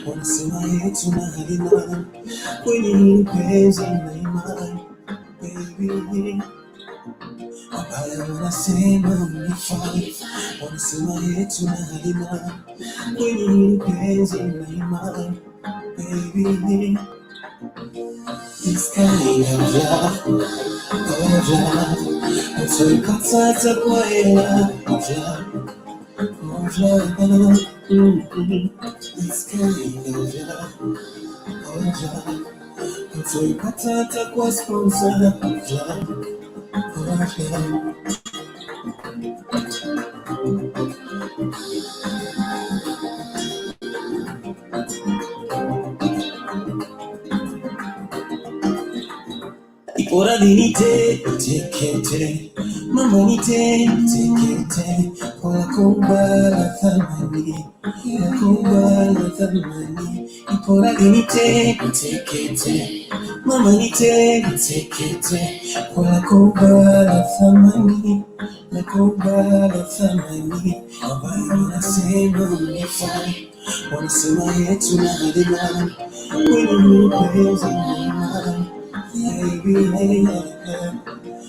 wanasema yetu na halina kwenye mpenzi na imani baby. Wabaya wanasema unifai, wanasema yetu na halina kwenye mpenzi na imani baby. This kind of love, utoipata kwa hela of love. This kind of love, utoipata kwa sponsor of love. Ora dinite, tekete, mama nite, tekete, ola kumbala thamani, kumbala thamani. Ora dinite, tekete, mama nite, tekete, ola kumbala thamani, kumbala thamani. Wabaya wanasema unifai, wanasema yetu na halina kwenye mpenzi na imani. Baby,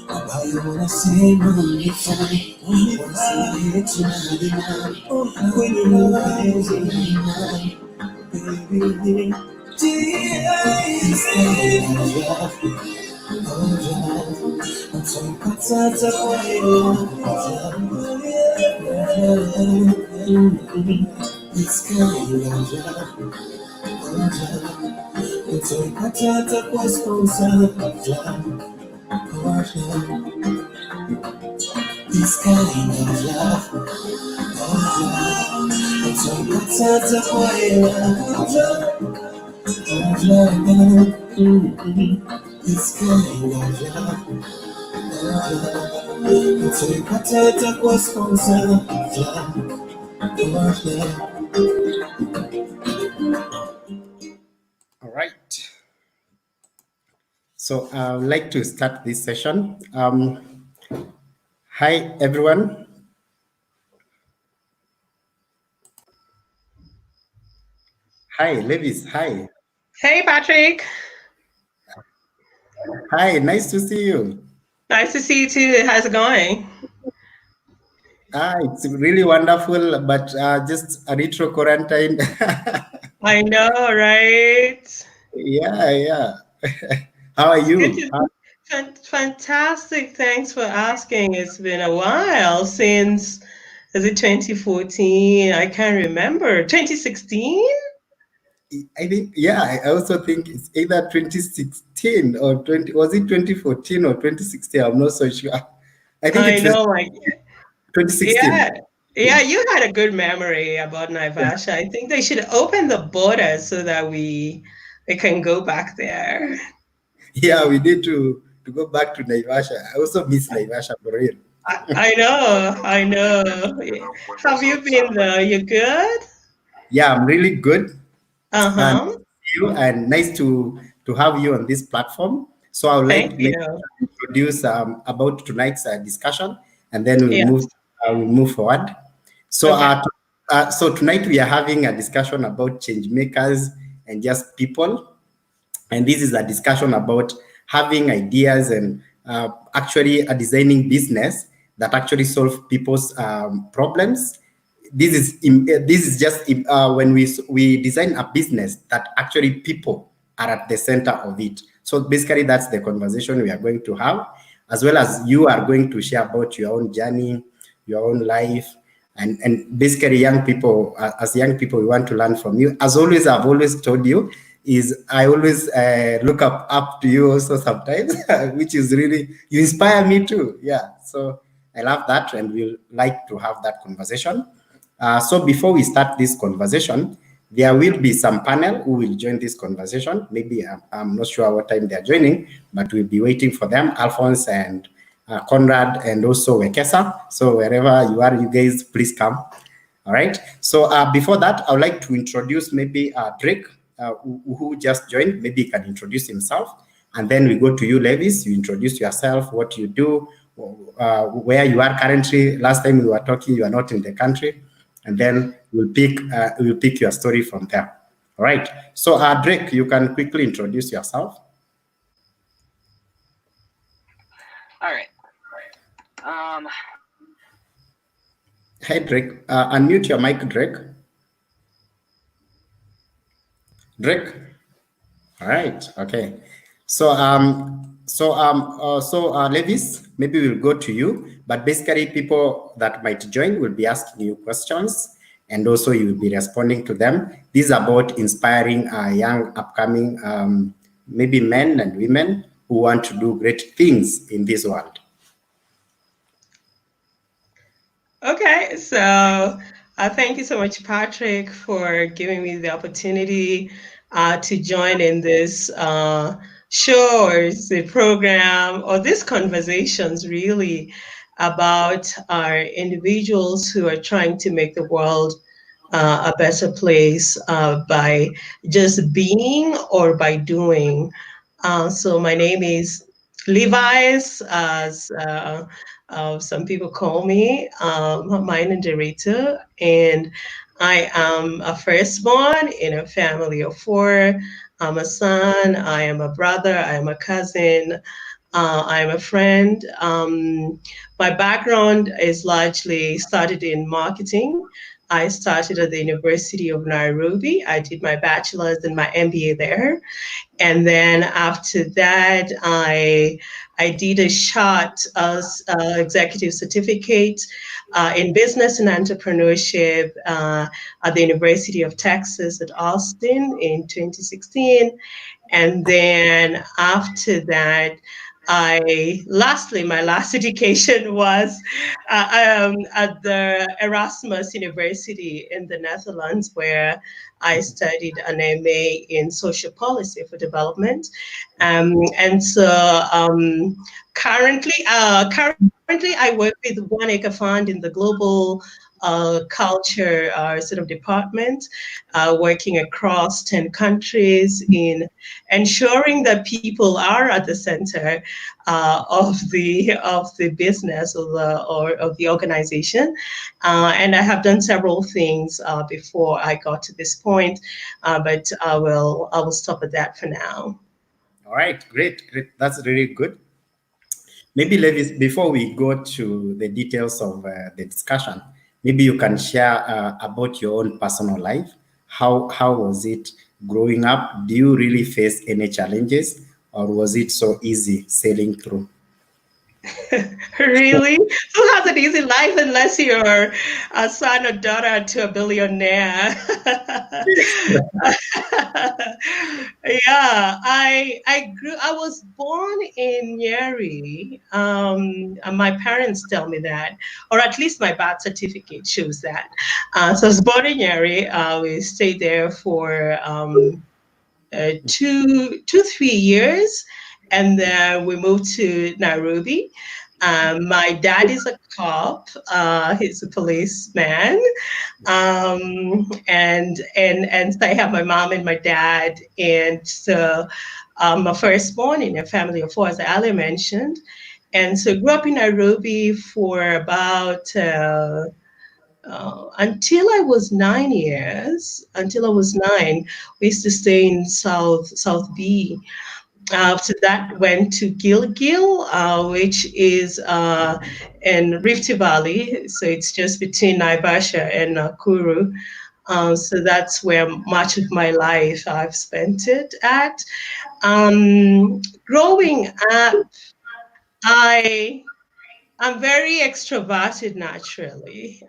wabaya wanasema unifai, wanasema yetu na halina kwenye mpenzi na imani baby. This kind of love, utoipata kwa hela this kind of love, utoipata kwa sponsor of love. This kind of love, utoipata kwa hela of love. This kind of love, utoipata kwa sponsor of love. All right. So I would like to start this session. Hi, everyone. Hi, Levis. Hi. Hey, Patrick. Hi, nice to see you. Nice to see you too. How's it going? It's really wonderful, but just a retro quarantine. I know, right? Yeah. How are you? Fantastic. Thanks for asking. It's been a while since, is it 2014? I can't remember. 2016? I think, yeah, I also think it's either 2016 or was it 2014 or 2016? I'm not so sure. I think I know, like 2016. Yeah, you had a good memory about Naivasha. I think they should open the borders so that we can go back there. Yeah, we need to go back to Naivasha. I also miss Naivasha for real. I know. Have you been there? You good? Yeah, I'm really good. Uh-huh. And nice to have you on this platform. So I would like to introduce about tonight's discussion, and then we'll move forward. So so tonight we are having a discussion about change makers and just people, and this is a discussion about having ideas and actually designing business that actually solve people's problems. This is just when we design a business that actually people are at the center of it. So basically that's the conversation we are going to have, as well as you are going to share about your own journey, your own life, and basically young people, as young people, we want to learn from you. As always, I've always told you, is I always look up to you also sometimes, which is really, you inspire me too. Yeah, so I love that, and we'll like to have that conversation. So before we start this conversation, there will be some panel who will join this conversation. Maybe I'm not sure what time they're joining, but we'll be waiting for them, Alphonse and Conrad, and also Wekesa. So wherever you are, you guys, please come. All right. So before that, I would like to introduce maybe Drake, who just joined. Maybe he can introduce himself. And then we go to you, Levis. You introduce yourself, what you do, where you are currently. Last time we were talking, you are not in the country. And then we'll pick your story from there. All right. So, Drake, you can quickly introduce yourself. All right. Hey, Drake. Unmute your mic, Drake. Drake. All right. Okay. So, Levis, maybe we'll go to you. But basically, people that might join will be asking you questions, and also you will be responding to them. This is about inspiring young, upcoming, maybe men and women who want to do great things in this world. Okay, so thank you so much, Patrick, for giving me the opportunity to join in this show or the program or these conversations really about our individuals who are trying to make the world a better place by just being or by doing. So my name is Levis, as some people call me, Maina Director, and I am a firstborn in a family of four. I'm a son, I am a brother, I am a cousin, I'm a friend. My background is largely started in marketing. I started at the University of Nairobi. I did my bachelor's and my MBA there. And then after that, I did a short executive certificate in business and entrepreneurship at the University of Texas at Austin in 2016. And then after that, my last education was at the Erasmus University in the Netherlands, where I studied an MA in social policy for development. And so currently I work with One Acre Fund in the global culture sort of department, working across 10 countries in ensuring that people are at the center of the business or of the organization. And I have done several things before I got to this point, but I will stop at that for now. All right, great. That's really good. Maybe, Levis, before we go to the details of the discussion, maybe you can share about your own personal life. How was it growing up? Do you really face any challenges, or was it so easy sailing through? Really? Who has an easy life unless you're a son or daughter to a billionaire? Yeah, I was born in Nyeri. And my parents tell me that, or at least my birth certificate shows that. So I was born in Nyeri. We stayed there for 3 years, and then we moved to Nairobi. My dad is a cop. He's a policeman, and so I have my mom and my dad, and so I'm a firstborn in a family of four, as I earlier mentioned, and so grew up in Nairobi for about. Until I was 9 years, until I was 9, we used to stay in South B. After that, went to Gilgil, which is in Rift Valley. So it's just between Naivasha and Nakuru. So that's where much of my life I've spent it at. Growing up, I'm very extroverted naturally.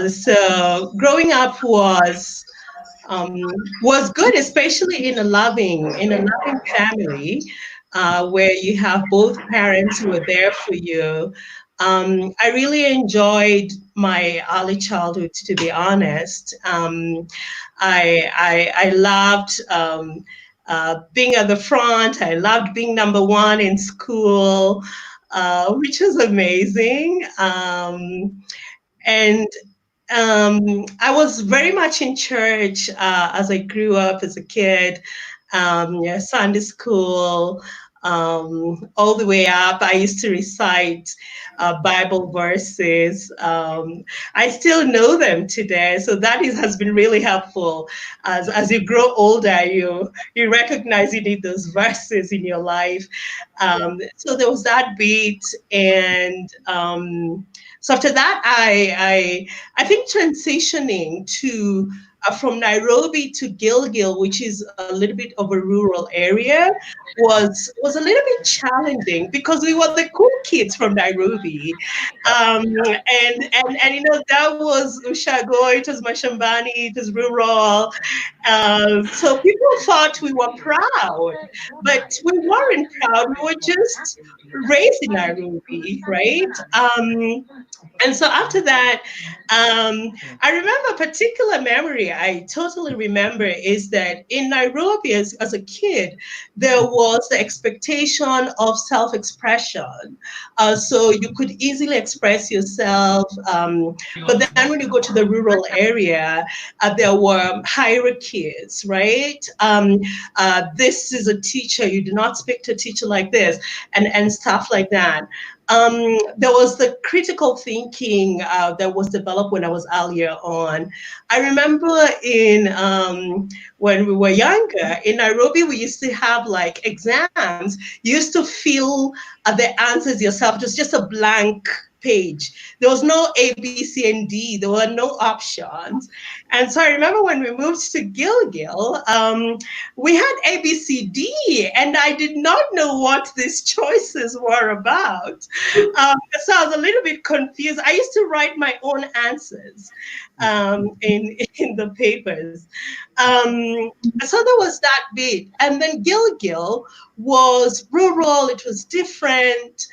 So growing up was good, especially in a loving family where you have both parents who are there for you. I really enjoyed my early childhood, to be honest. I loved being at the front. I loved being number one in school, which was amazing. And I was very much in church as I grew up as a kid. Sunday school, all the way up. I used to recite Bible verses. I still know them today, so that has been really helpful. As you grow older, you recognize you need those verses in your life. So there was that bit, and so after that, I think transitioning to from Nairobi to Gilgil, which is a little bit of a rural area, was a little bit challenging because we were the cool kids from Nairobi, and that was Ushago, it was Mashambani, it was rural, so people thought we were proud, but we weren't proud. We were just raised in Nairobi, right? And so after that, I remember a particular memory I totally remember is that in Nairobi as a kid, there was the expectation of self-expression. So you could easily express yourself. But then when you go to the rural area, there were hierarchies, right? This is a teacher, you do not speak to a teacher like this, and stuff like that. There was the critical thinking that was developed when I was earlier on. I remember when we were younger in Nairobi, we used to have like exams. You used to fill the answers yourself. It was just a blank page. There was no A, B, C, and D. There were no options. And so I remember when we moved to Gilgil, we had A, B, C, D, and I did not know what these choices were about. So I was a little bit confused. I used to write my own answers in the papers. So there was that bit. And then Gilgil was rural, it was different.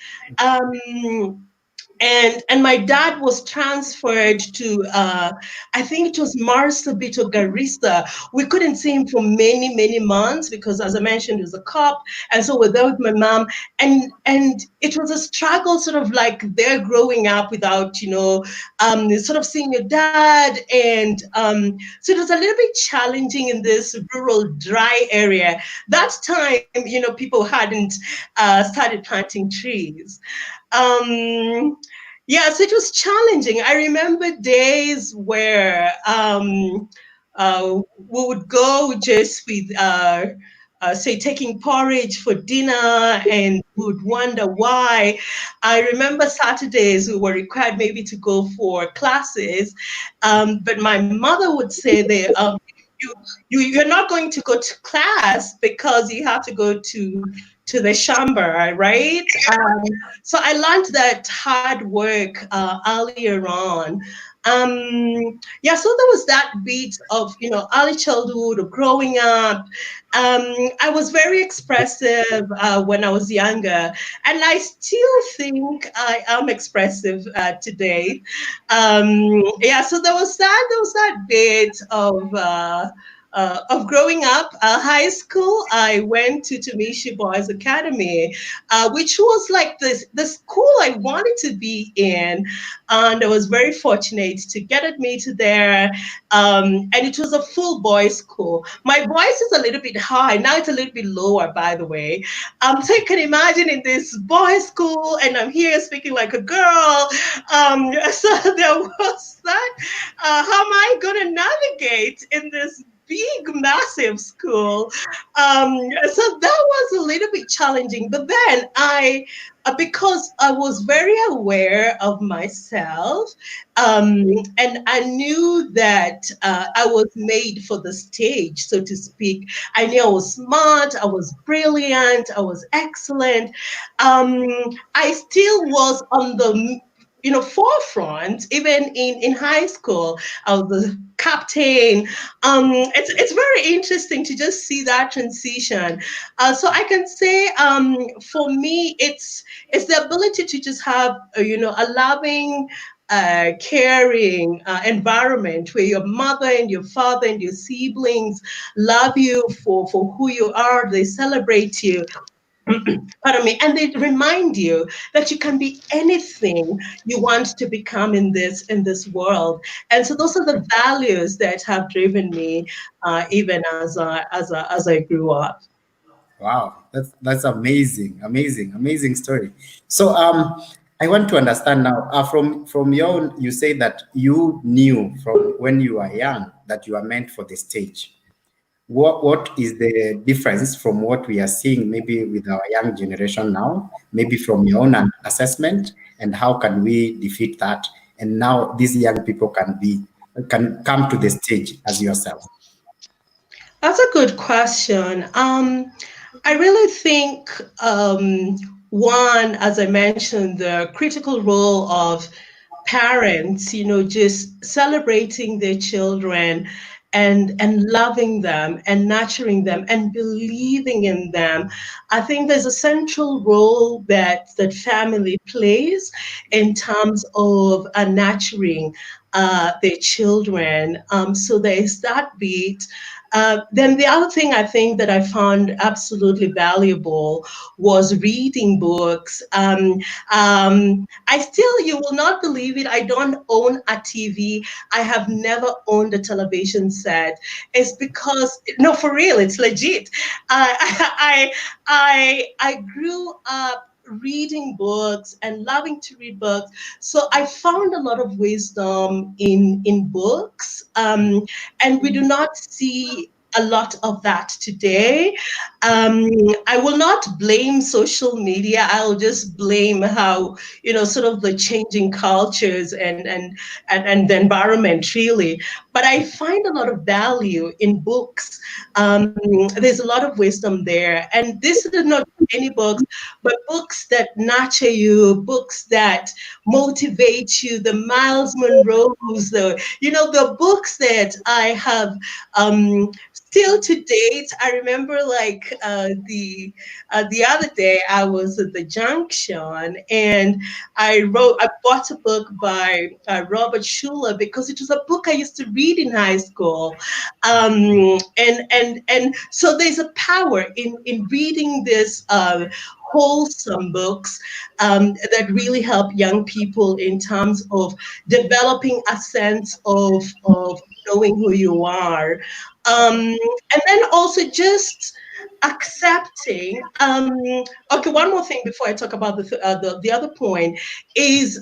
And my dad was transferred to I think it was Marsabit or Garissa. We couldn't see him for many months because, as I mentioned, he was a cop, and so we're there with my mom, and it was a struggle, sort of like they're growing up without sort of seeing your dad, and so it was a little bit challenging in this rural dry area. That time, people hadn't started planting trees. Yeah, so it was challenging. I remember days where we would go just with, say, taking porridge for dinner, and we would wonder why. I remember Saturdays we were required maybe to go for classes, but my mother would say that you're not going to go to class because you have to go to the shamba, right? So I learned that hard work earlier on. Yeah, so there was that bit of early childhood or growing up. I was very expressive when I was younger, and I still think I am expressive today. Yeah, so there was that bit of growing up. High school, I went to Tumishi Boys Academy, which was like the school I wanted to be in, and I was very fortunate to get admitted there. And it was a full boys school. My voice is a little bit high now; it's a little bit lower, by the way. So you can imagine in this boys school, and I'm here speaking like a girl. So there was that. How am I going to navigate in this big, massive school? So that was a little bit challenging. But then because I was very aware of myself, and I knew that I was made for the stage, so to speak. I knew I was smart, I was brilliant, I was excellent. I still was on the forefront. Even in high school, I was the captain. It's very interesting to just see that transition. So I can say, for me, it's the ability to just have a loving, caring environment where your mother and your father and your siblings love you for who you are. They celebrate you. Pardon me, and they remind you that you can be anything you want to become in this world. And so those are the values that have driven me, even as I grew up. Wow, that's amazing story. So I want to understand now. From your own, you say that you knew from when you were young that you are meant for the stage. What is the difference from what we are seeing maybe with our young generation now, maybe from your own assessment, and how can we defeat that? And now these young people can come to the stage as yourself. That's a good question. I really think one, as I mentioned, the critical role of parents, just celebrating their children and loving them and nurturing them and believing in them. I think there's a central role that family plays in terms of nurturing their children. So there is that beat. Then the other thing I think that I found absolutely valuable was reading books. I still, you will not believe it, I don't own a TV. I have never owned a television set. It's because, no, for real, it's legit. I grew up reading books and loving to read books. So I found a lot of wisdom in books. And we do not see a lot of that today. I will not blame social media. I'll just blame how, sort of the changing cultures and the environment really. But I find a lot of value in books. There's a lot of wisdom there. And this is not any books, but books that nurture you, books that motivate you, the Miles Monroe's, the books that I have still to date. I remember like the other day I was at the Junction and I bought a book by Robert Schuller because it was a book I used to read in high school. And so there's a power in reading this wholesome books that really help young people in terms of developing a sense of knowing who you are. And then also just accepting. Okay, one more thing before I talk about the other point is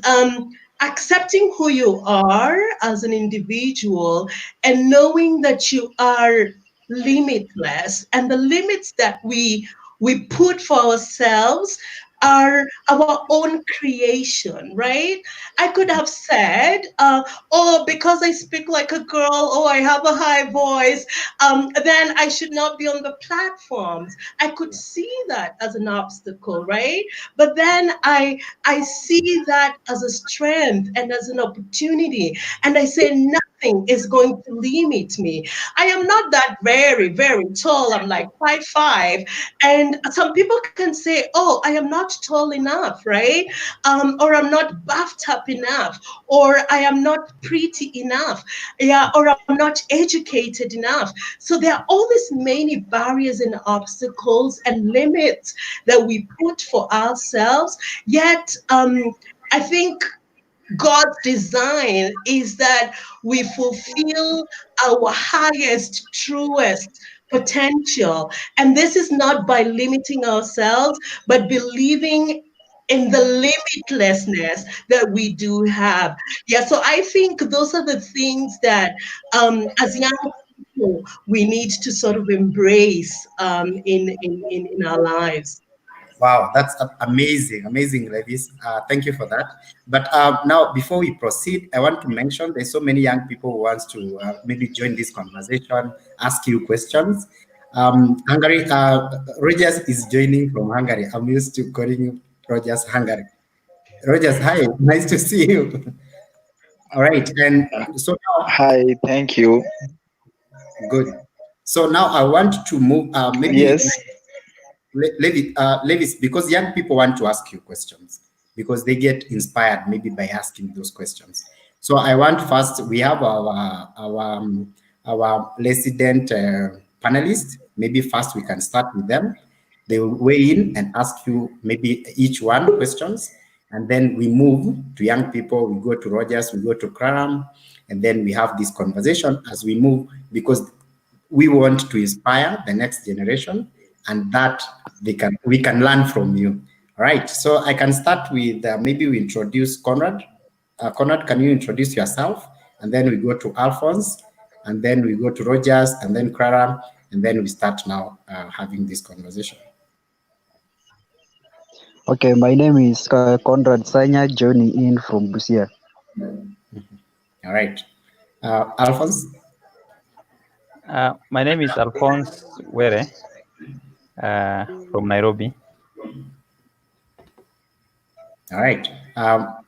accepting who you are as an individual and knowing that you are limitless, and the limits that we put for ourselves are our own creation, right? I could have said, oh, because I speak like a girl, oh, I have a high voice, then I should not be on the platforms. I could see that as an obstacle, right? But then I see that as a strength and as an opportunity, and I say nothing is going to limit me. I am not that very, very tall. I'm like 5'5", and some people can say, oh, I am not tall enough, right? Or I'm not buffed up enough, or I am not pretty enough, yeah, or I'm not educated enough. So there are always many barriers and obstacles and limits that we put for ourselves. Yet, I think God's design is that we fulfill our highest, truest potential. And this is not by limiting ourselves, but believing in the limitlessness that we do have. Yeah, so I think those are the things that as young people we need to sort of embrace in our lives. Wow, that's amazing, Levis. Thank you for that. But now, before we proceed, I want to mention there's so many young people who wants to maybe join this conversation, ask you questions. Hungary, Rogers is joining from Hungary. I'm used to calling you Rogers Hungary. Rogers, hi, nice to see you. All right, and so now, Hi, thank you. good. So now I want to move. Maybe Yes. Levis, because young people want to ask you questions because they get inspired maybe by asking those questions. So I want first, we have our resident panelists. Maybe first we can start with them. They will weigh in and ask you maybe each one questions, and then we move to young people. We go to Rogers, we go to Karam, and then we have this conversation as we move because we want to inspire the next generation and that we can learn from you. All right. So I can start with maybe we introduce Conrad. Conrad, can you introduce yourself? And then we go to Alphonse, and then we go to Rogers, and then Clara, and then we start now having this conversation. Okay, my name is Conrad Sanya, joining in from Busia. All right. Alphonse? My name is Alphonce Were from Nairobi. All right.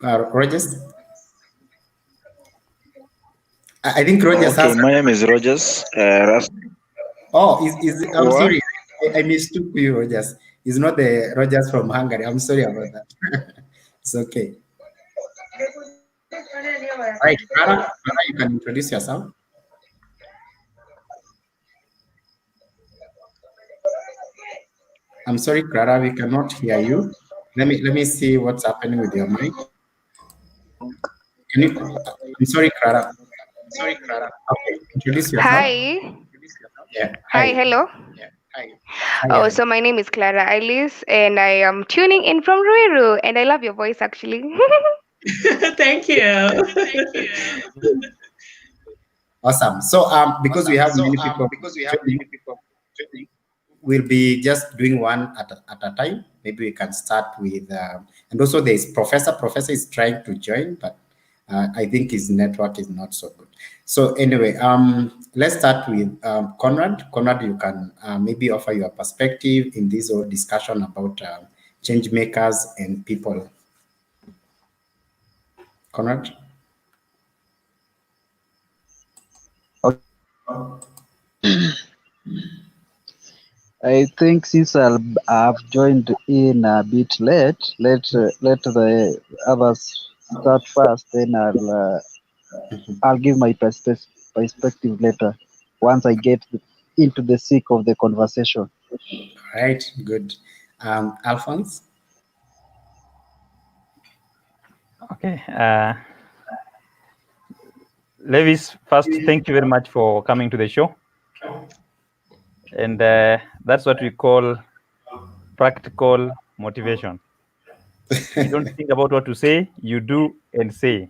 Rogers? I think Rogers has... my name is Rogers. I'm sorry. I mistook you, Rogers. It's not the Rogers from Hungary. I'm sorry about that. It's okay. All right, Clara, you can introduce yourself. I'm sorry, Clara, we cannot hear you. Let me see what's happening with your mic. I'm sorry, Clara. Okay, introduce yourself. Hi. Yeah. Hi, hello. Yeah. Hi. Oh, so my name is Clara Alice, and I am tuning in from Ruiru, and I love your voice, actually. Thank you. Awesome. So, because we have many people, we'll be just doing one at a time. Maybe we can start with, and also there's Professor. Professor is trying to join, but I think his network is not so good. So anyway, let's start with Conrad. Conrad, you can maybe offer your perspective in this whole discussion about change makers and people. Conrad? I think since I've joined in a bit late, let the others start first, then I'll give my perspective later once I get into the thick of the conversation. All right, good. Alphonse? Okay. Levis, first, thank you very much for coming to the show. And that's what we call practical motivation. You don't think about what to say, you do and say.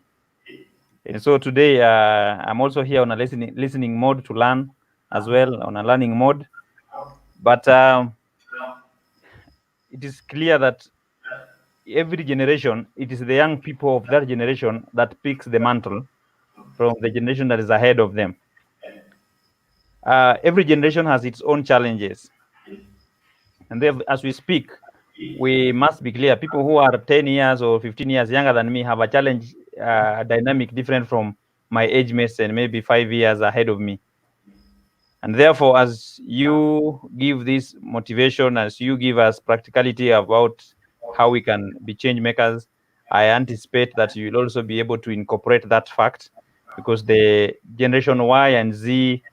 And so today, I'm also here on a listening mode to learn as well, on a learning mode. But it is clear that every generation, it is the young people of that generation that picks the mantle from the generation that is ahead of them. Every generation has its own challenges. And as we speak, we must be clear. People who are 10 years or 15 years younger than me have a challenge dynamic different from my age mates and maybe 5 years ahead of me. And therefore, as you give this motivation, as you give us practicality about how we can be change makers, I anticipate that you will also be able to incorporate that fact, because the generation Y and Z,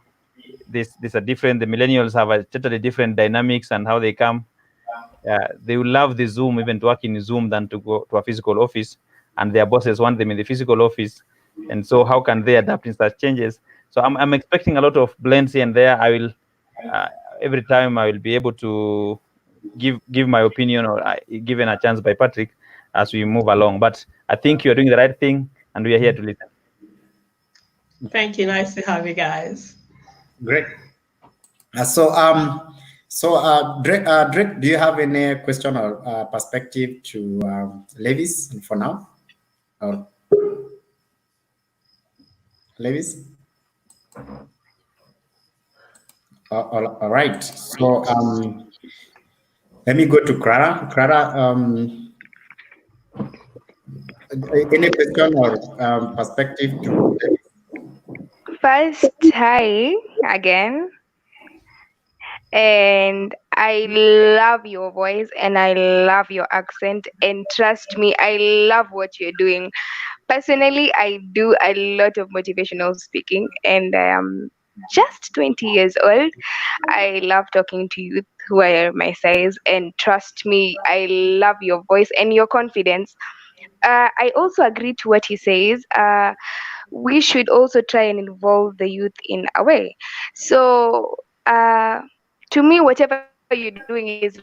these are different. The millennials have a totally different dynamics and how they come. They will love the Zoom, even to work in Zoom, than to go to a physical office, and their bosses want them in the physical office. And so how can they adapt in such changes? So I'm expecting a lot of blends here and there. I will, every time I will be able to give my opinion, or given a chance by Patrick, as we move along. But I think you're doing the right thing, and we are here to listen. Thank you. Nice to have you guys. Great. Drake, do you have any question or perspective to Levis for now? Or Levis? All right. So let me go to Clara. Clara, any question or perspective to Levis? First, hi again. And I love your voice and I love your accent. And trust me, I love what you're doing. Personally, I do a lot of motivational speaking, and I am just 20 years old. I love talking to youth who are my size, and trust me, I love your voice and your confidence. I also agree to what he says. We should also try and involve the youth in a way. So, to me, whatever you you're doing is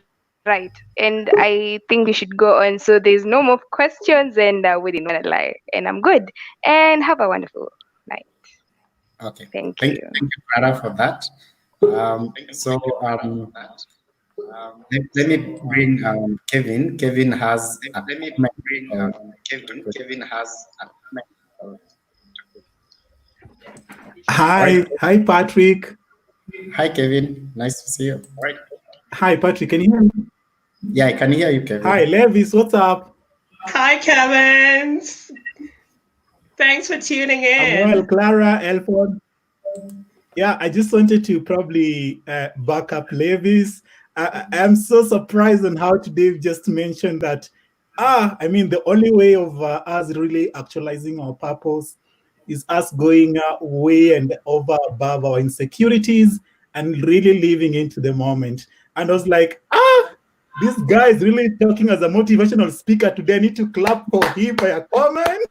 right, and I think we should go on. So there's no more questions, and we didn't want to lie, and I'm good. And have a wonderful night. Okay. Thank Thank you. you, Clara, for that. Let me bring Kevin. Kevin has a comment. Kevin has a Hi, Patrick. Hi, Kevin. Nice to see you. Hi, Patrick. Can you hear me? Yeah, I can hear you, Kevin. Hi, Levis. What's up? Hi, Kevin. Thanks for tuning in. I'm well, Clara, Alphonce. Yeah, I just wanted to probably back up Levis. I'm so surprised on how today just mentioned that. I mean, the only way of us really actualizing our purpose is us going way and over above our insecurities and really living into the moment. And I was like, this guy is really talking as a motivational speaker today. I need to clap for him by a comment.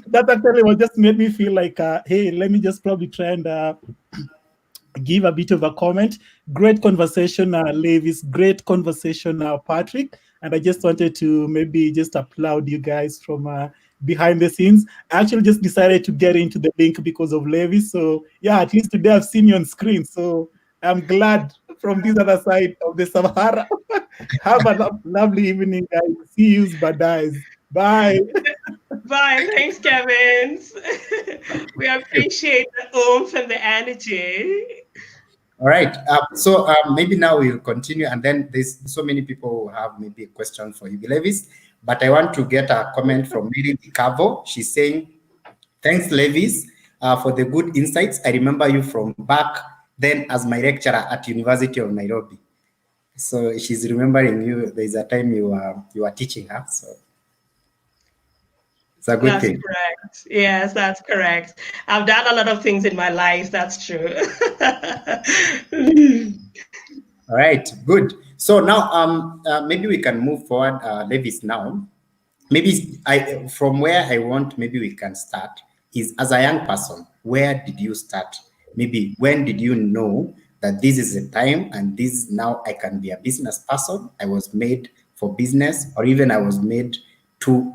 That actually was just made me feel like, hey, let me just probably try and give a bit of a comment. Great conversation, Levis. Great conversation, Patrick. And I just wanted to maybe just applaud you guys from behind the scenes. I actually just decided to get into the link because of Levis. So yeah, at least today I've seen you on screen. So I'm glad from this other side of the Sahara. Have a lovely evening, guys. See you, badais. Bye. Bye. Thanks, Kevin. We appreciate the oomph and the energy. All right. So maybe now we'll continue, and then there's so many people who have maybe a question for you, Levis. But I want to get a comment from Mary Cavo. She's saying, "Thanks, Levis, for the good insights. I remember you from back then as my lecturer at University of Nairobi." So she's remembering you. There's a time you were teaching her. So it's a good thing. That's correct. Yes, that's correct. I've done a lot of things in my life. That's true. All right, good. So now maybe we can move forward, Levis, now. Maybe from where I want, maybe we can start is as a young person, where did you start? Maybe when did you know that this is the time and this now I can be a business person? I was made for business, or even I was made to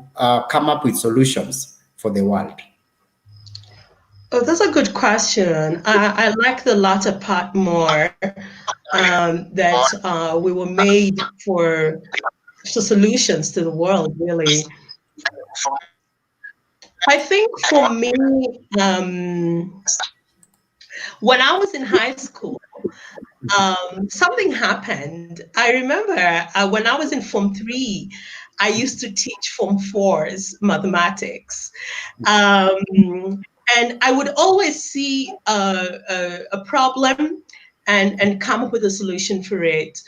come up with solutions for the world. Oh, that's a good question. I like the latter part more, that we were made for solutions to the world, really. I think for me, when I was in high school, something happened. I remember when I was in Form 3, I used to teach Form 4's mathematics. And I would always see a problem and come up with a solution for it.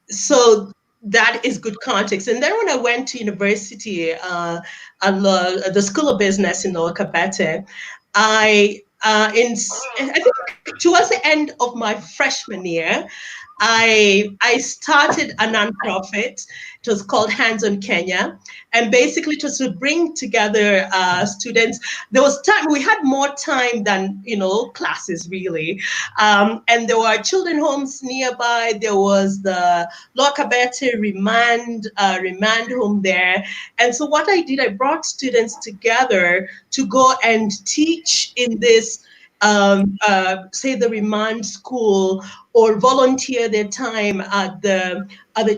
So that is good context. And then when I went to university, the School of Business in Kabete, I think towards the end of my freshman year, I started a nonprofit. It was called Hands on Kenya, and basically it was to bring together students. There was time, we had more time than classes really, and there were children homes nearby. There was the Lokabete remand home there, and so what I did, I brought students together to go and teach in this say the remand school, or volunteer their time at the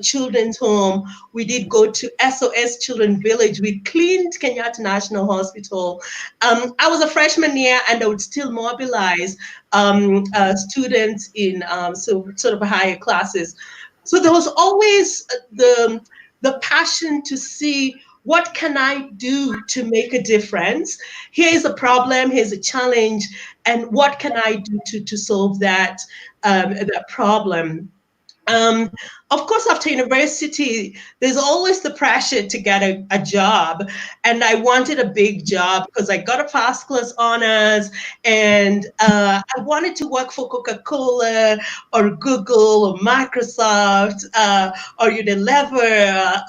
children's home. We did go to SOS Children Village. We cleaned Kenyatta National Hospital. I was a freshman year, and I would still mobilize students in sort of higher classes. So there was always the passion to see, what can I do to make a difference? Here's a problem, here's a challenge, and what can I do to solve that problem? Of course, after university, there's always the pressure to get a job. And I wanted a big job because I got a first class honors, and I wanted to work for Coca-Cola or Google or Microsoft or Unilever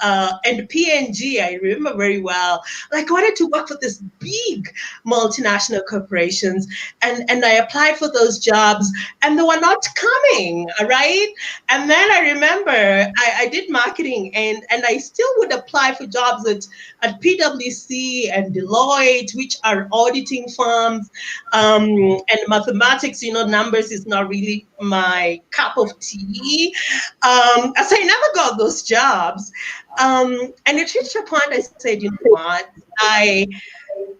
and P&G. I remember very well. Like, I wanted to work for this big multinational corporations, and I applied for those jobs, and they were not coming, right? And then I remember I did marketing, and I still would apply for jobs at PwC and Deloitte, which are auditing firms. And mathematics, numbers is not really my cup of tea. So I never got those jobs. And it reached a point I said, you know what? I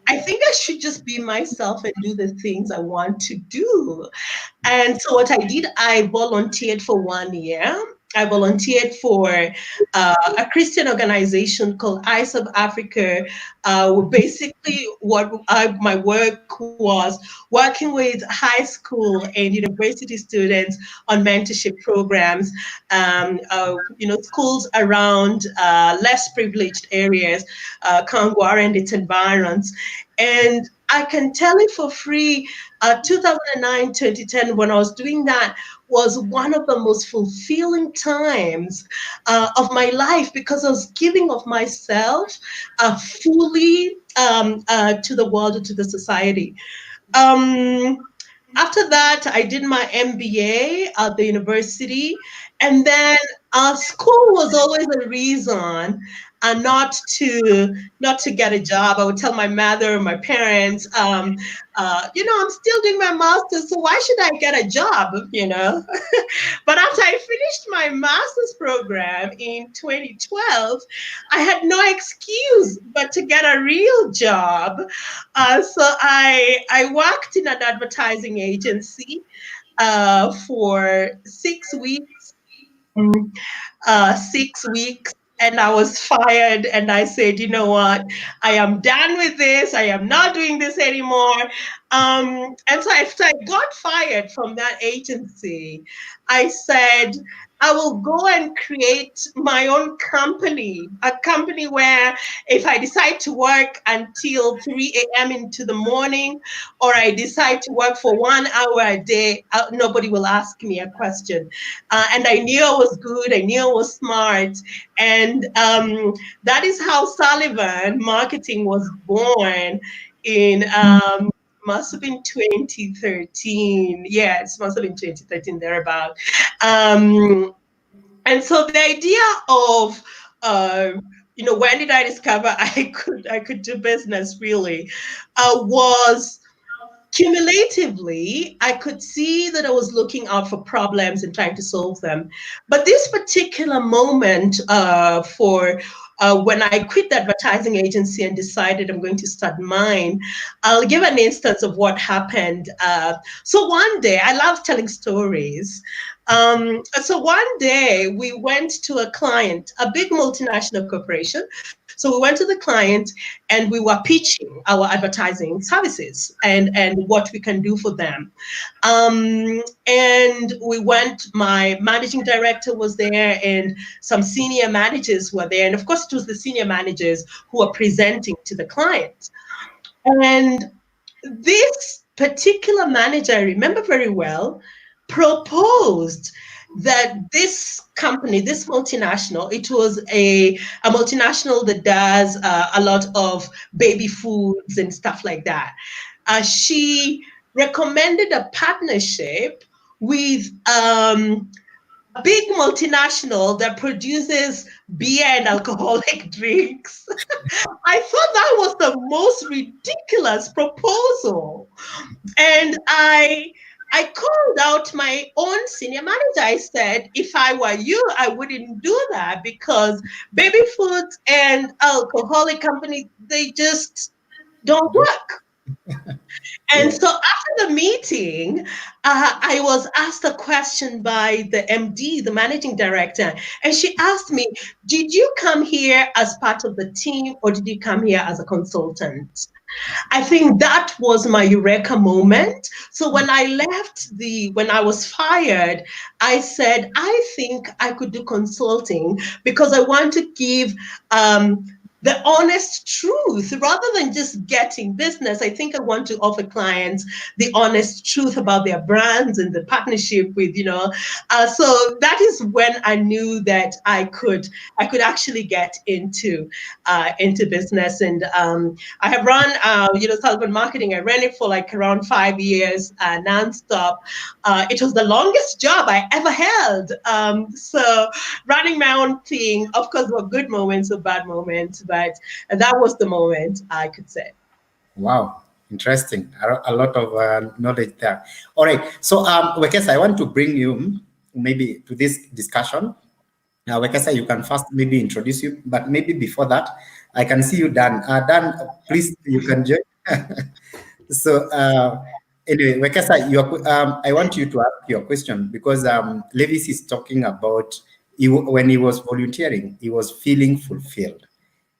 think I should just be myself and do the things I want to do. And so what I did, I volunteered for 1 year. I volunteered for a Christian organization called Eyes of Africa. Basically, my work was working with high school and university students on mentorship programs. Schools around less privileged areas, Kangwar and its environs. And I can tell you for free, 2009, 2010, when I was doing that, was one of the most fulfilling times of my life, because I was giving of myself fully to the world, to the society. After that, I did my MBA at the university, and then school was always a reason not to get a job. I would tell my mother, my parents, I'm still doing my master's, so why should I get a job? But after I finished my master's program in 2012, I had no excuse but to get a real job. So I worked in an advertising agency for 6 weeks. 6 weeks, and I was fired, and I said, you know what, I am done with this. I am not doing this anymore. And so after I got fired from that agency, I said, I will go and create my own company, a company where if I decide to work until 3 a.m. into the morning, or I decide to work for 1 hour a day, nobody will ask me a question. And I knew I was good. I knew I was smart. And that is how Sullivan Marketing was born in must have been 2013. Yes, must have been 2013, thereabout. And so the idea of when did I discover I could do business really was cumulatively. I could see that I was looking out for problems and trying to solve them. But this particular moment for when I quit the advertising agency and decided I'm going to start mine, I'll give an instance of what happened. So one day, I love telling stories. So one day we went to a client, a big multinational corporation. So we went to the client and we were pitching our advertising services and what we can do for them. And we went, my managing director was there and some senior managers were there. And of course, it was the senior managers who were presenting to the client. And this particular manager, I remember very well, proposed that this company, this multinational, it was a multinational that does a lot of baby foods and stuff like that. She recommended a partnership with a big multinational that produces beer and alcoholic drinks. I thought that was the most ridiculous proposal. And I called out my own senior manager. I said, if I were you, I wouldn't do that, because baby foods and alcoholic companies, they just don't work. And so after the meeting, I was asked a question by the MD, the managing director, and she asked me, did you come here as part of the team or did you come here as a consultant? I think that was my eureka moment. So when I when I was fired, I said, I think I could do consulting because I want to give the honest truth rather than just getting business. I think I want to offer clients the honest truth about their brands and the partnership with, so that is when I knew that I could actually get into business. And I have run, Sullivan Marketing. I ran it for like around 5 years, nonstop. It was the longest job I ever held. So running my own thing, of course, were good moments or bad moments, but that was the moment, I could say. Wow, interesting. A lot of knowledge there. All right. So, Wekesa, I want to bring you maybe to this discussion. Now, Wekesa, you can first maybe introduce you, but maybe before that, I can see you, Dan. Dan, please, you can join. So, anyway, Wekesa, I want you to ask your question because Levis is talking about when he was volunteering, he was feeling fulfilled.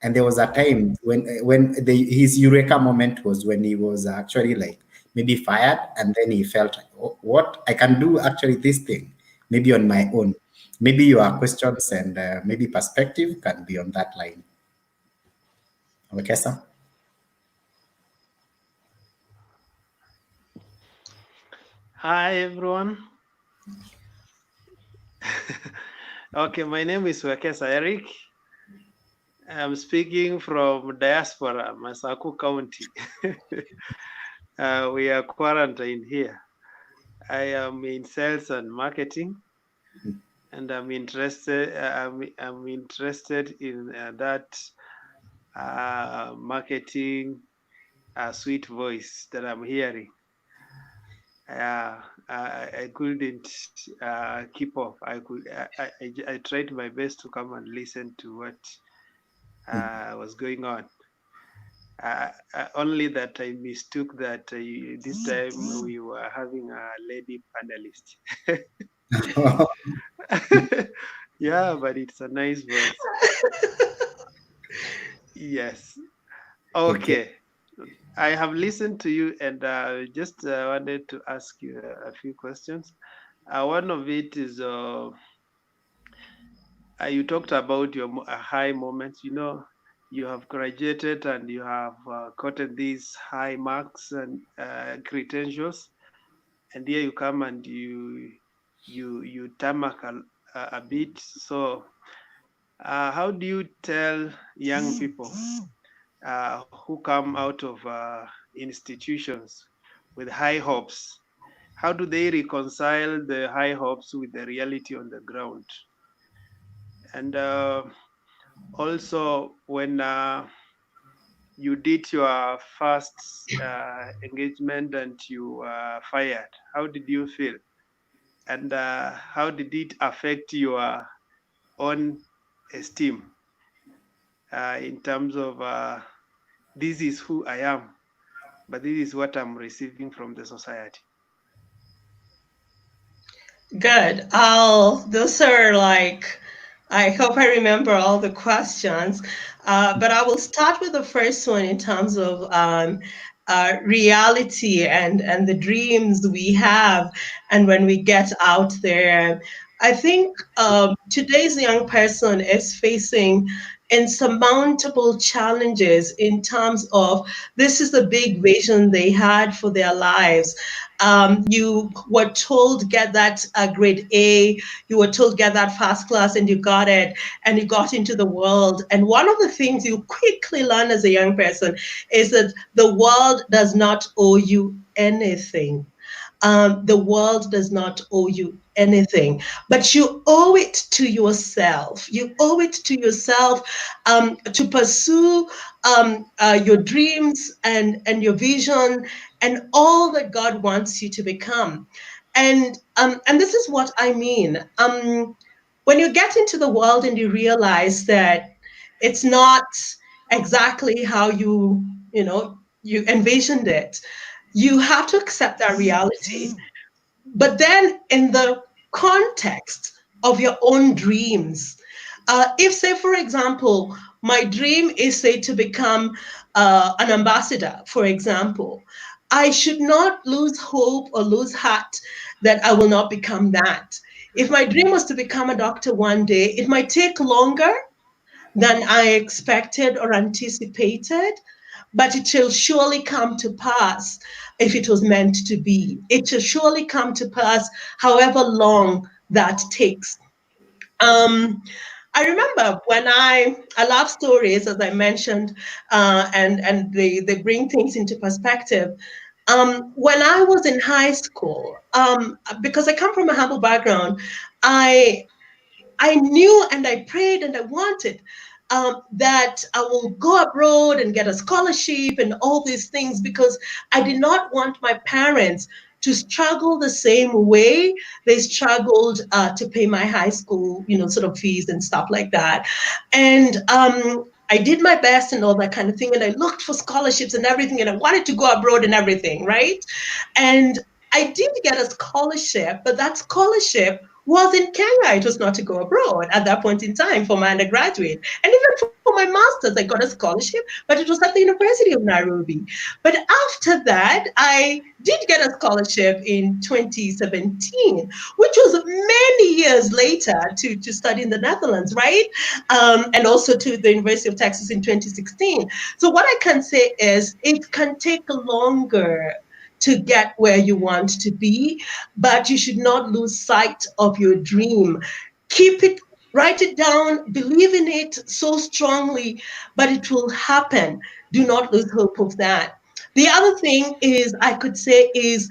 And there was a time when his eureka moment was when he was actually like maybe fired, and then he felt, oh, what I can do actually this thing, maybe on my own. Maybe your questions and maybe perspective can be on that line. Okay, sir. Hi, everyone. Okay, my name is Wekesa Eric. I'm speaking from diaspora, Masaku County. We are quarantined here. I am in sales and marketing, and I'm interested. I'm interested in that marketing sweet voice that I'm hearing. I couldn't keep off. I tried my best to come and listen to what was going on. Only that I mistook that this time we were having a lady panelist. Yeah, but it's a nice voice. Yes. Okay. I have listened to you and just wanted to ask you a few questions. One of it is you talked about your high moments. You know, you have graduated and you have gotten these high marks and credentials, and here you come and you tarmac a bit. So, how do you tell young people who come out of institutions with high hopes, how do they reconcile the high hopes with the reality on the ground? And also, when you did your first engagement and you were fired, how did you feel? And how did it affect your own esteem in terms of this is who I am, but this is what I'm receiving from the society? Good. Those are like, I hope I remember all the questions, but I will start with the first one in terms of reality and the dreams we have, and when we get out there. I think today's young person is facing insurmountable challenges in terms of this is the big vision they had for their lives. You were told get that grade A, you were told get that first class, and you got it, and you got into the world. And one of the things you quickly learn as a young person is that the world does not owe you anything. The world does not owe you anything, but you owe it to yourself. You owe it to yourself to pursue your dreams and your vision and all that God wants you to become. And this is what I mean. When you get into the world and you realize that it's not exactly how you envisioned it, you have to accept that reality. But then in the context of your own dreams, if, say, for example, my dream is, say, to become an ambassador, for example, I should not lose hope or lose heart that I will not become that. If my dream was to become a doctor one day, it might take longer than I expected or anticipated, but it shall surely come to pass if it was meant to be. It shall surely come to pass, however long that takes. I remember when I love stories, as I mentioned, and they bring things into perspective. When I was in high school, because I come from a humble background, I knew and I prayed and I wanted that I will go abroad and get a scholarship and all these things, because I did not want my parents to struggle the same way they struggled to pay my high school, sort of fees and stuff like that. And I did my best and all that kind of thing. And I looked for scholarships and everything, and I wanted to go abroad and everything, right? And I did get a scholarship, but that scholarship was in Kenya. It was not to go abroad at that point in time for my undergraduate. And even for my master's, I got a scholarship, but it was at the University of Nairobi. But after that, I did get a scholarship in 2017, which was many years later to study in the Netherlands, right? And also to the University of Texas in 2016. So what I can say is it can take longer to get where you want to be, but you should not lose sight of your dream. Keep it, write it down, believe in it so strongly, but it will happen. Do not lose hope of that. The other thing is, I could say, is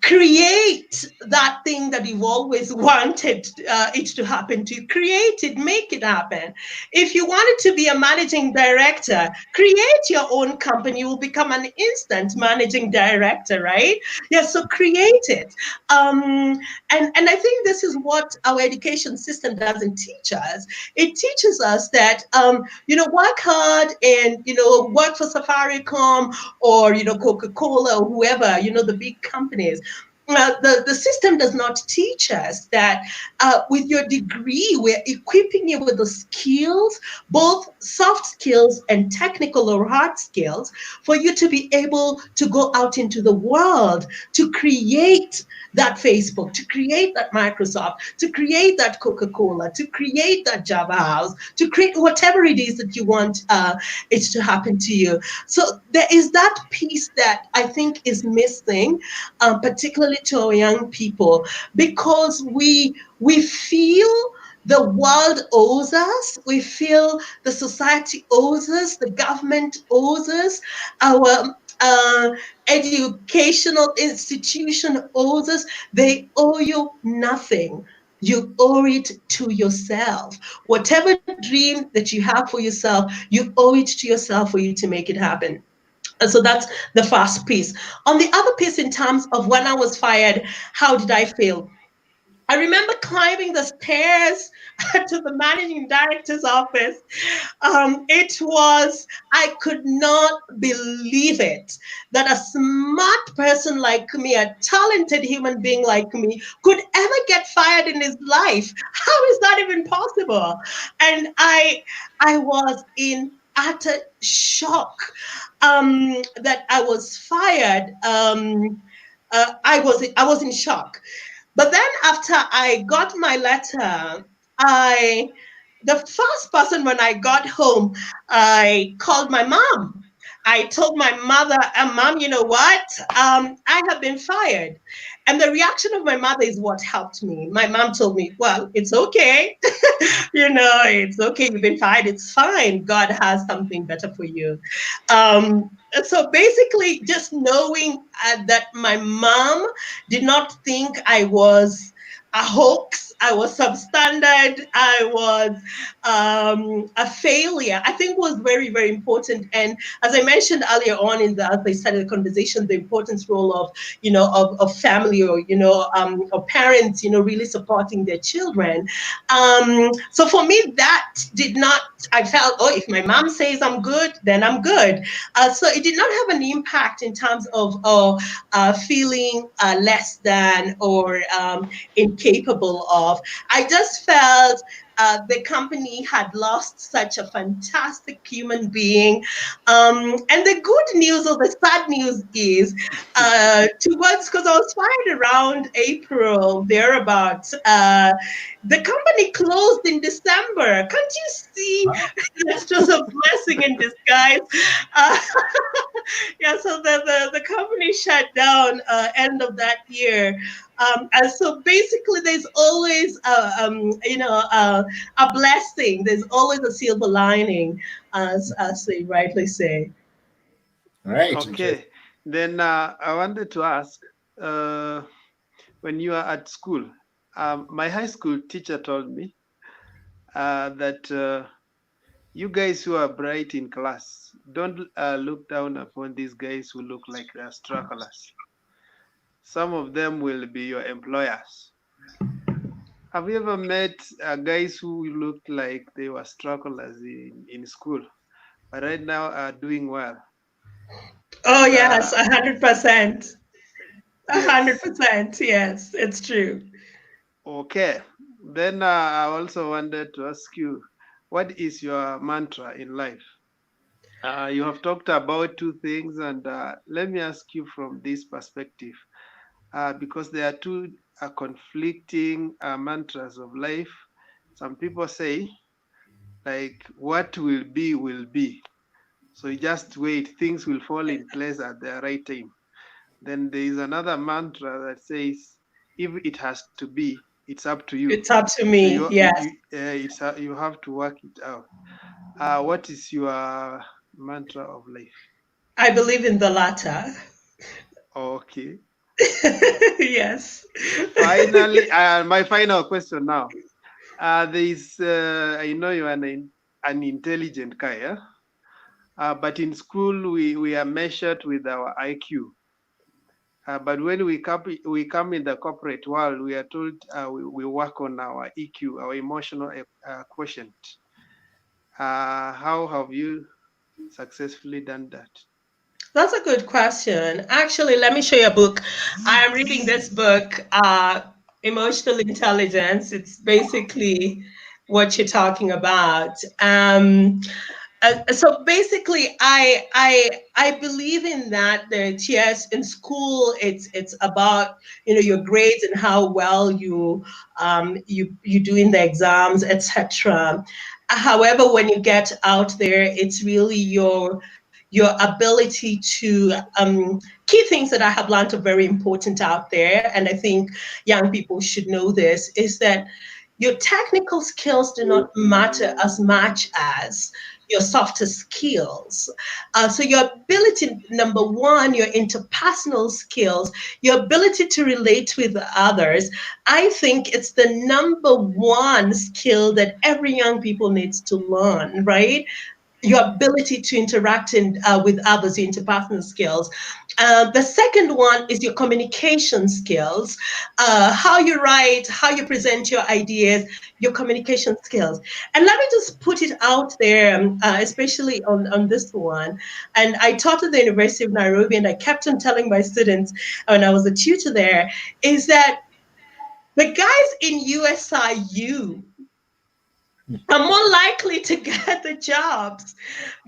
create that thing that you've always wanted it to happen to. Create it, make it happen. If you wanted to be a managing director, create your own company. You will become an instant managing director, right? Yeah, so create it. And I think this is what our education system doesn't teach us. It teaches us that, work hard and, work for Safaricom or, Coca-Cola or whoever, the big companies. The system does not teach us that with your degree, we're equipping you with the skills, both soft skills and technical or hard skills, for you to be able to go out into the world to create that Facebook, to create that Microsoft, to create that Coca-Cola, to create that Java House, to create whatever it is that you want it to happen to you. So there is that piece that I think is missing, particularly to our young people, because we feel the world owes us. We feel the society owes us, the government owes us, our educational institution owes us. They owe you nothing. You owe it to yourself. Whatever dream that you have for yourself, you owe it to yourself for you to make it happen. And so that's the first piece. On the other piece, in terms of when I was fired, how did I feel? I remember climbing the stairs to the managing director's office. I could not believe it that a smart person like me, a talented human being like me, could ever get fired in his life. How is that even possible? And I was in utter shock that I was fired. I was in shock. But then after I got my letter, the first person when I got home, I called my mom. I told my mother, Mom, you know what? I have been fired. And the reaction of my mother is what helped me. My mom told me, well, it's okay. It's okay. You've been fired. It's fine. God has something better for you. So basically, just knowing that my mom did not think I was a hoax, I was substandard, I was a failure, I think was very, very important. And as I mentioned earlier on as I started the conversation, the importance role of family or or parents, really supporting their children. So for me, that did not. I felt, oh, if my mom says I'm good, then I'm good. So it did not have an impact in terms of feeling less than or incapable of. I just felt the company had lost such a fantastic human being. And the good news or the sad news is, because I was fired around April, thereabouts, the company closed in December. Can't you see? That's just a blessing in disguise. Uh, yeah, so the company shut down end of that year. And so basically, there's always a blessing. There's always a silver lining, as they rightly say. Right. Okay. Then I wanted to ask, when you are at school, my high school teacher told me that you guys who are bright in class, don't look down upon these guys who look like they are strugglers. Some of them will be your employers. Have you ever met guys who looked like they were strugglers in school, but right now are doing well? Oh, And, yes, 100%. yes. 100%. Yes, it's true. Okay. Then I also wanted to ask you, what is your mantra in life? You have talked about two things, and let me ask you from this perspective, because there are two conflicting mantras of life. Some people say, like, what will be, will be. So you just wait, things will fall in place at the right time. Then there is another mantra that says, if it has to be, it's up to you. It's up to So me. Yes. you have to work it out. What is your mantra of life? I believe in the latter. Okay. Yes. Finally, my final question now. I know you are an intelligent guy, yeah? But in school, we are measured with our IQ. But when we come in the corporate world, we are told we work on our EQ, our emotional quotient. How have you successfully done that? That's a good question. Actually, let me show you a book. I am reading this book, Emotional Intelligence. It's basically what you're talking about. So basically, I believe in that. That yes, in school, it's about your grades and how well you do in the exams, etc. However, when you get out there, it's really your ability to key things that I have learned are very important out there, and I think young people should know this, is that your technical skills do not matter as much as your softer skills. So your ability, number one, your interpersonal skills, your ability to relate with others, I think it's the number one skill that every young people needs to learn, right? Your ability to interact with others, your interpersonal skills. The second one is your communication skills, how you write, how you present your ideas, your communication skills. And let me just put it out there, especially on this one. And I taught at the University of Nairobi, and I kept on telling my students when I was a tutor there, is that the guys in USIU are more likely to get the jobs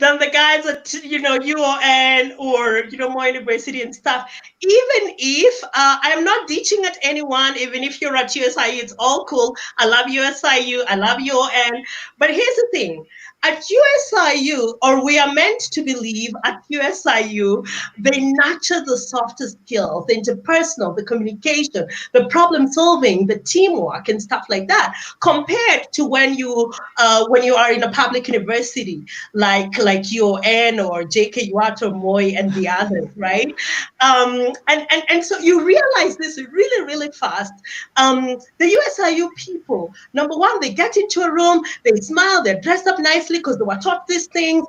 than the guys at UON or more university and stuff. Even if I'm not ditching at anyone, even if you're at USIU, it's all cool. I love USIU, I love UON. But here's the thing. At USIU, or we are meant to believe at USIU, they nurture the softer skills, the interpersonal, the communication, the problem solving, the teamwork, and stuff like that, compared to when you are in a public university like UON or JK Yuato, Moy, and the others, right? And so you realize this really, really fast. The USIU people, number one, they get into a room, they smile, they're dressed up nicely because they were taught these things.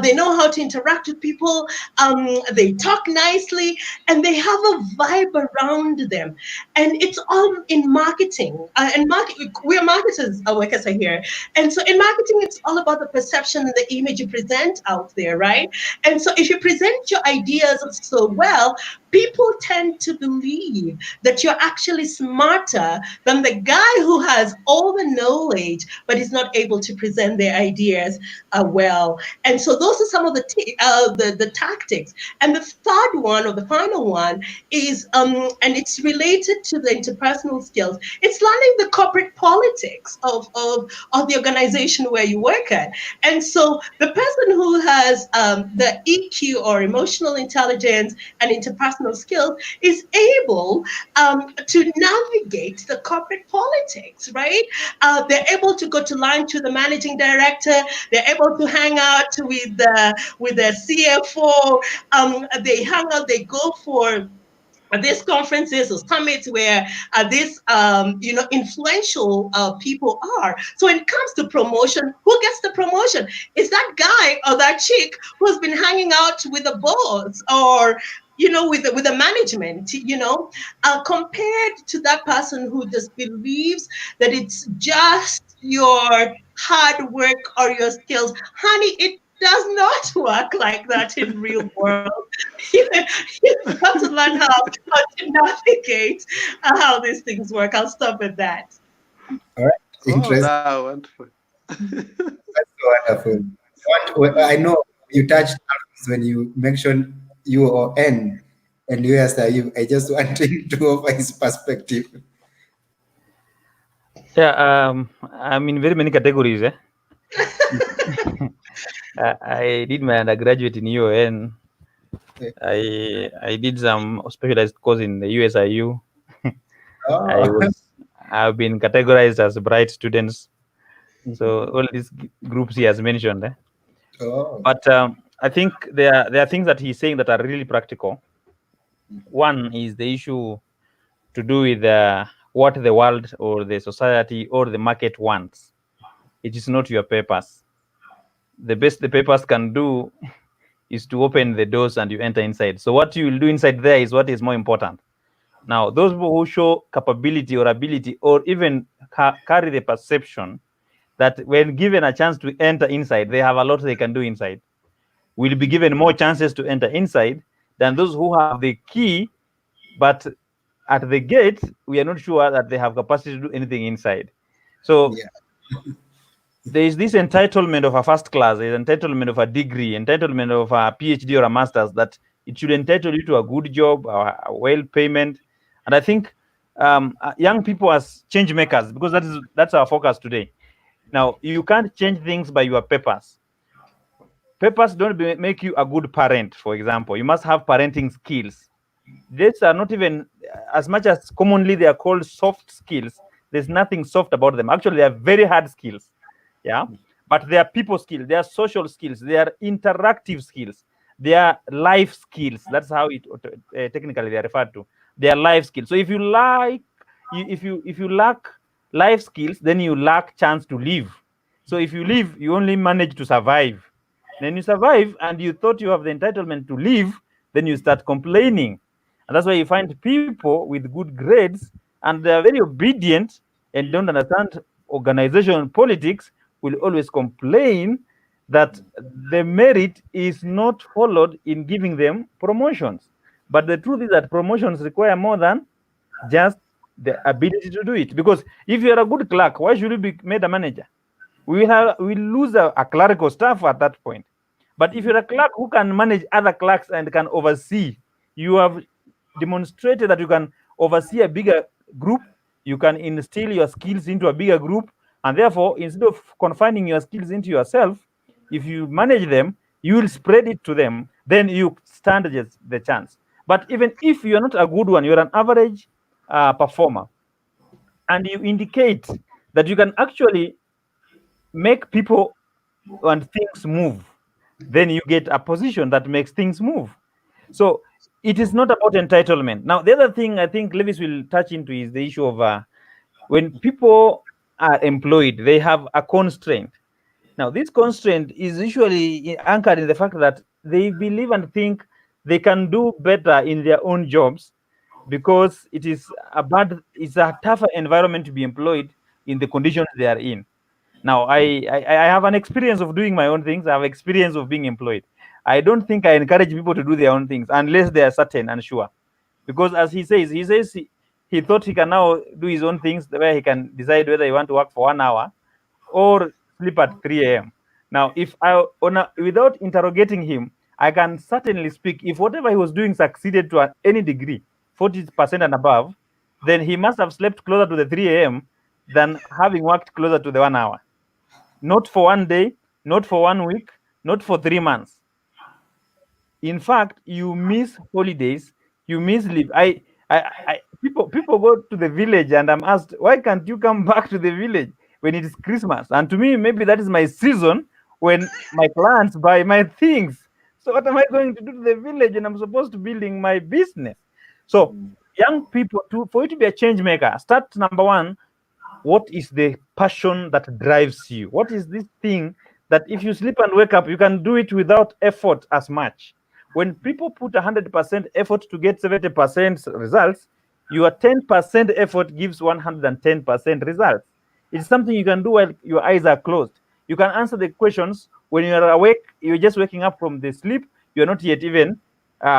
They know how to interact with people. They talk nicely, and they have a vibe around them. And it's all in marketing. We are marketers, our workers are here. And so in marketing, it's all about the perception and the image you present out there, right? And so if you present your ideas so well, people tend to believe that you're actually smarter than the guy who has all the knowledge, but is not able to present their ideas well. And so those are some of the tactics. And the third one, or the final one, is and it's related to the interpersonal skills. It's learning the corporate politics of the organization where you work at. And so the person who has the EQ, or emotional intelligence, and interpersonal skills is able to navigate the corporate politics, right? They're able to go to lunch with the managing director. They're able to hang out with the CFO. They hang out. They go for these conferences or summits where these influential people are. So when it comes to promotion, who gets the promotion? Is that guy or that chick who's been hanging out with the boss, or with the management, compared to that person who just believes that it's just your hard work or your skills. Honey, it does not work like that in real world. You've got to learn how to navigate how these things work. I'll stop at that. All right. Interesting. Oh, wonderful. That's wonderful. I know you touched when you mentioned U or N and USIU. I just wanted to offer his perspective. Yeah, I'm in very many categories. I did my undergraduate in UON. I did some specialized course in the USIU. I've been categorized as bright students. So all these groups he has mentioned. But I think there are things that he's saying that are really practical. One is the issue to do with what the world or the society or the market wants. It is not your papers. The best the papers can do is to open the doors and you enter inside. So what you will do inside there is what is more important. Now, those who show capability or ability, or even carry the perception that when given a chance to enter inside, they have a lot they can do inside, will be given more chances to enter inside than those who have the key, but at the gate, we are not sure that they have capacity to do anything inside. So there is this entitlement of a first class, there's entitlement of a degree, entitlement of a PhD or a master's, that it should entitle you to a good job, a well payment. And I think young people as change makers, because that's our focus today. Now, you can't change things by your papers. Papers don't make you a good parent, for example. You must have parenting skills. These are not even, as much as commonly they are called soft skills, there's nothing soft about them. Actually, they are very hard skills. Yeah, but they are people skills, they are social skills, they are interactive skills, they are life skills. That's how it technically they are referred to. They are life skills. So if you lack life skills, then you lack chance to live. So if you live, you only manage to survive. Then you survive and you thought you have the entitlement to live, then you start complaining. And that's why you find people with good grades and they are very obedient and don't understand organizational politics will always complain that the merit is not followed in giving them promotions. But the truth is that promotions require more than just the ability to do it. Because if you're a good clerk, why should you be made a manager? We lose a clerical staff at that point. But if you're a clerk who can manage other clerks and can oversee, you have demonstrated that you can oversee a bigger group, you can instill your skills into a bigger group, and therefore, instead of confining your skills into yourself, if you manage them, you will spread it to them, then you stand the chance. But even if you're not a good one, you're an average performer, and you indicate that you can actually make people and things move, then you get a position that makes things move. So it is not about entitlement. Now, the other thing I think Levis will touch into is the issue of when people are employed, they have a constraint. Now, this constraint is usually anchored in the fact that they believe and think they can do better in their own jobs because it's a tougher environment to be employed in the conditions they are in. Now, I have an experience of doing my own things. I have experience of being employed. I don't think I encourage people to do their own things unless they are certain and sure. Because as he says he thought he can now do his own things where he can decide whether he want to work for 1 hour or sleep at 3 a.m. Now, if without interrogating him, I can certainly speak. If whatever he was doing succeeded to any degree, 40% and above, then he must have slept closer to the 3 a.m. than having worked closer to the 1 hour. Not for 1 day, not for 1 week, not for 3 months. In fact, you miss holidays, you miss leave. People go to the village and I'm asked, why can't you come back to the village when it is Christmas? And to me, maybe that is my season when my clients buy my things. So what am I going to do to the village? And I'm supposed to building my business. So young people, for you to be a change maker, start number one. What is the passion that drives you? What is this thing that if you sleep and wake up, you can do it without effort as much? When people put 100% effort to get 70% results, your 10% effort gives 110% results. It's something you can do while your eyes are closed. You can answer the questions when you are awake. You're just waking up from the sleep. You're not yet even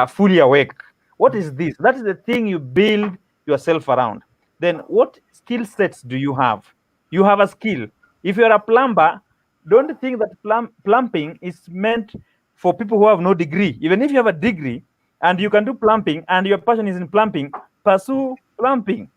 fully awake. What is this? That is the thing you build yourself around. Then what skill sets do you have? You have a skill. If you're a plumber, don't think that plumbing is meant for people who have no degree. Even if you have a degree and you can do plumbing and your passion is in plumbing, pursue plumbing.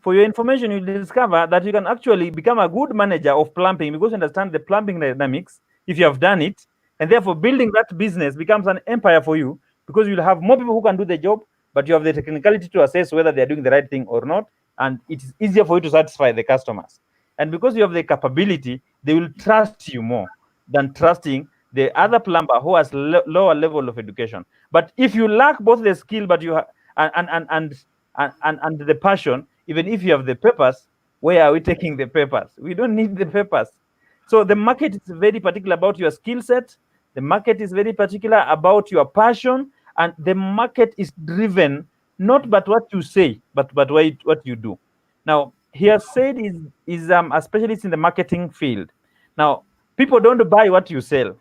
For your information, you'll discover that you can actually become a good manager of plumbing because you understand the plumbing dynamics if you have done it. And therefore, building that business becomes an empire for you because you'll have more people who can do the job, but you have the technicality to assess whether they're doing the right thing or not. And it is easier for you to satisfy the customers. And because you have the capability, they will trust you more than trusting the other plumber who has lower level of education. But if you lack both the skill, but you have and the passion, even if you have the papers, where are we taking the papers? We don't need the papers. So the market is very particular about your skill set. The market is very particular about your passion, and the market is driven not by what you say, but what you do. Now, he has said is a specialist in the marketing field. Now, people don't buy what you sell.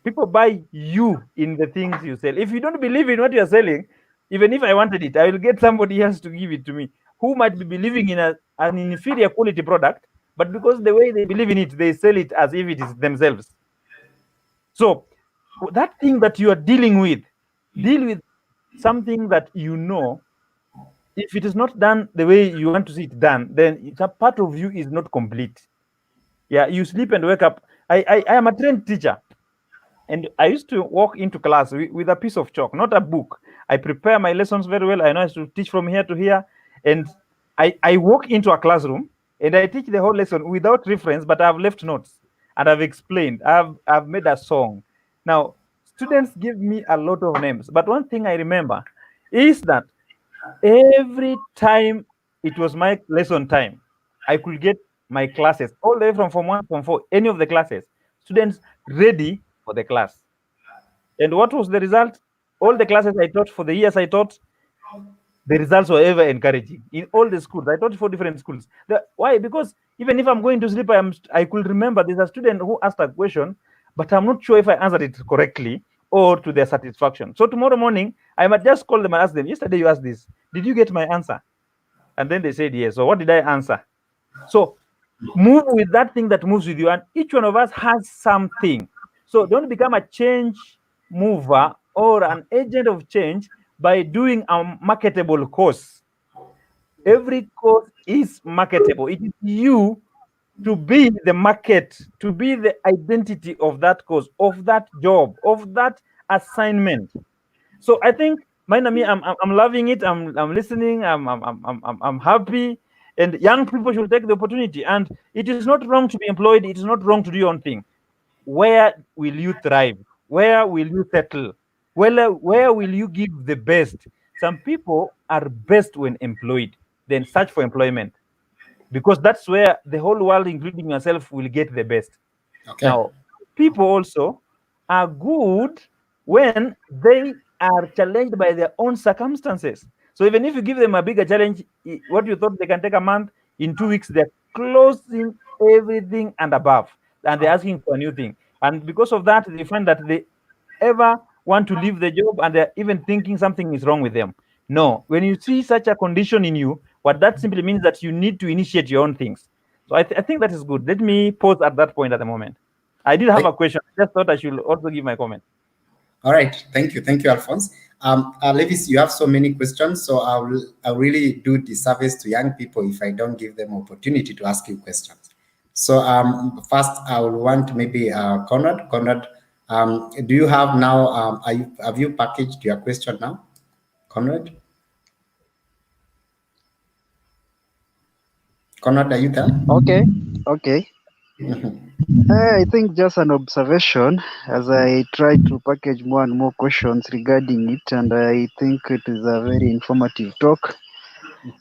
People buy you in the things you sell. If you don't believe in what you're selling, even if I wanted it, I will get somebody else to give it to me who might be believing in an inferior quality product, but because the way they believe in it, they sell it as if it is themselves. So that thing that you are dealing with, deal with something that you know. If it is not done the way you want to see it done, then it's a part of you is not complete. Yeah, you sleep and wake up. I am a trained teacher. And I used to walk into class with a piece of chalk, not a book. I prepare my lessons very well. I know how to teach from here to here. And I walk into a classroom and I teach the whole lesson without reference, but I've left notes and I've explained. I've made a song. Now, students give me a lot of names. But one thing I remember is that every time it was my lesson time, I could get my classes all the way from Form 1, Form 4, any of the classes, students ready for the class. And what was the result? All the classes I taught for the years I taught, the results were ever encouraging in all the schools. I taught 4 different schools. Why? Because even if I'm going to sleep, I could remember there's a student who asked a question, but I'm not sure if I answered it correctly or to their satisfaction. So tomorrow morning, I might just call them and ask them, yesterday you asked this, did you get my answer? And then they said yes. So what did I answer? So move with that thing that moves with you, and each one of us has something. So don't become a change mover or an agent of change by doing a marketable course. Every course is marketable. It is you to be the market, to be the identity of that course, of that job, of that assignment. So I think, Mainami, I'm loving it. I'm listening. I'm happy. And young people should take the opportunity. And it is not wrong to be employed. It is not wrong to do your own thing. Where will you thrive? Where will you settle? Where will you give the best? Some people are best when employed, then search for employment, because that's where the whole world, including yourself, will get the best. Okay. Now, people also are good when they are challenged by their own circumstances. So even if you give them a bigger challenge, what you thought they can take a month, in 2 weeks, they're closing everything and above, and they're asking for a new thing. And because of that, they find that they ever want to leave the job and they're even thinking something is wrong with them. No, when you see such a condition in you, what that simply means that you need to initiate your own things. So I think that is good. Let me pause at that point at the moment. I did have a question. I just thought I should also give my comment. All right, thank you, Alphonse. Levis, you have so many questions, so I'll really do disservice to young people if I don't give them opportunity to ask you questions. So first, I will want maybe Conrad. Conrad, do you have now? Have you packaged your question now, Conrad? Conrad, are you there? Okay, okay. I think just an observation as I try to package more and more questions regarding it, and I think it is a very informative talk.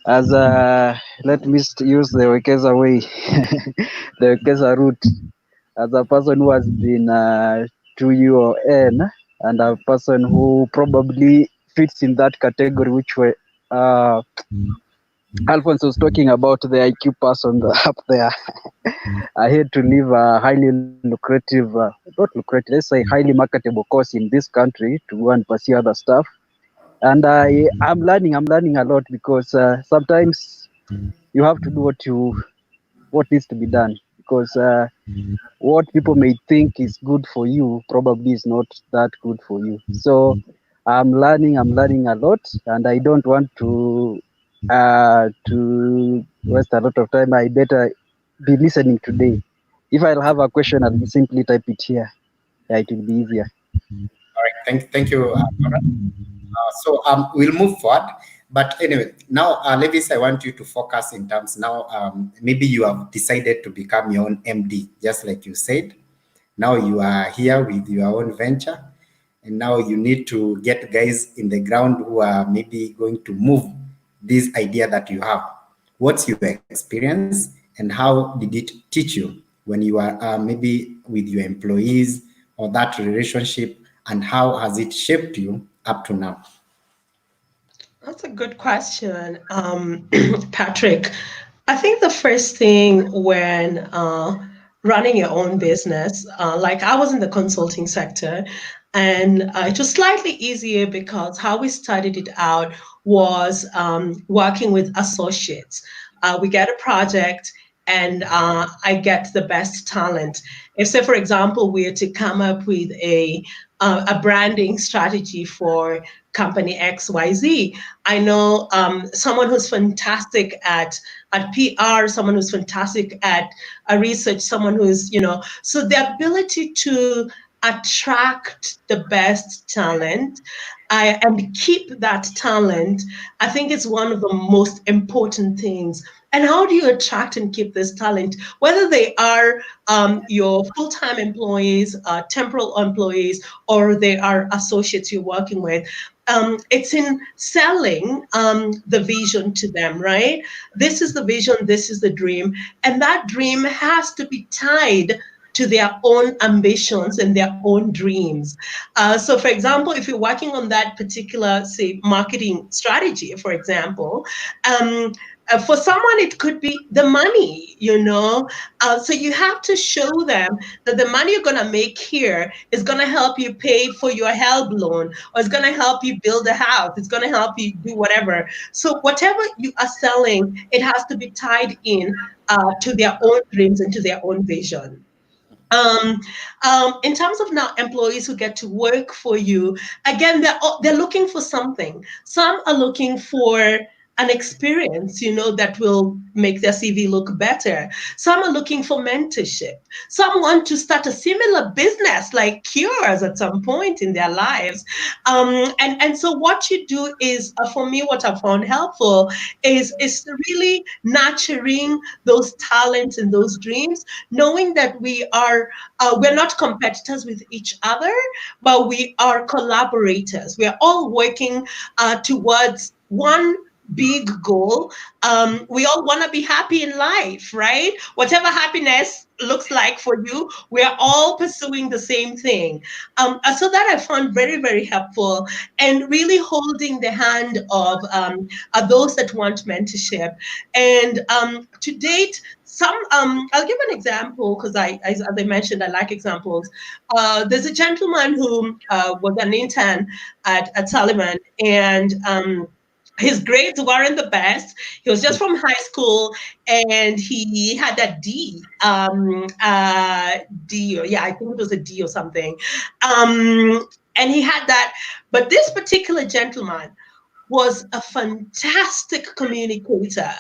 As let me use the Wekeza way, the Wekeza route, as a person who has been to UON and a person who probably fits in that category, which were Alphonse was talking about the IQ person up there. I had to leave a highly lucrative, not lucrative, let's say highly marketable course in this country to go and pursue other stuff. And I'm learning a lot because sometimes you have to do what needs to be done, because what people may think is good for you probably is not that good for you. So I'm learning a lot, and I don't want to waste a lot of time. I better be listening today. If I'll have a question, I'll simply type it here. Yeah, it will be easier. All right, thank you, Conrad. So we'll move forward. But anyway, now, Levis, I want you to focus in terms now, maybe you have decided to become your own MD, just like you said. Now you are here with your own venture, and now you need to get guys in the ground who are maybe going to move this idea that you have. What's your experience, and how did it teach you when you are maybe with your employees, or that relationship, and how has it shaped you up to now? That's a good question, Patrick. I think the first thing when running your own business, like I was in the consulting sector, and it was slightly easier because how we started it out was working with associates. We get a project, and I get the best talent. If, say, for example, we are to come up with a branding strategy for company XYZ, I know someone who's fantastic at PR, someone who's fantastic at research, someone who's, so the ability to attract the best talent and keep that talent, I think is one of the most important things. And how do you attract and keep this talent, whether they are your full-time employees, temporal employees, or they are associates you're working with? It's in selling the vision to them, right? This is the vision, this is the dream, and that dream has to be tied to their own ambitions and their own dreams. So for example, if you're working on that particular, say, marketing strategy, for example, for someone, it could be the money, so you have to show them that the money you're going to make here is going to help you pay for your health loan, or it's going to help you build a house, it's going to help you do whatever. So whatever you are selling, it has to be tied in to their own dreams and to their own vision. In terms of now employees who get to work for you, again, they're looking for something. Some are looking for an experience, that will make their CV look better. Some are looking for mentorship. Some want to start a similar business like yours at some point in their lives. And so what you do is, for me, what I found helpful is really nurturing those talents and those dreams, knowing that we're not competitors with each other, but we are collaborators. We are all working towards one big goal. We all want to be happy in life, right? Whatever happiness looks like for you, we are all pursuing the same thing. So that I found very, very helpful, and really holding the hand of those that want mentorship. And to date, I'll give an example, because as I mentioned, I like examples. There's a gentleman who was an intern at Sullivan, and his grades weren't the best. He was just from high school, and he had that D. D, or yeah, I think it was a D or something. And he had that. But this particular gentleman was a fantastic communicator.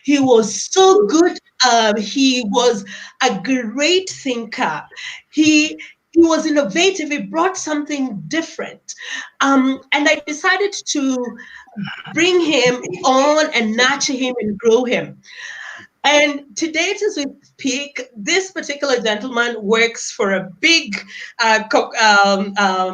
He was so good. He was a great thinker. He was innovative. He brought something different. And I decided to bring him on and nurture him and grow him. And to date, as we speak, this particular gentleman works for a big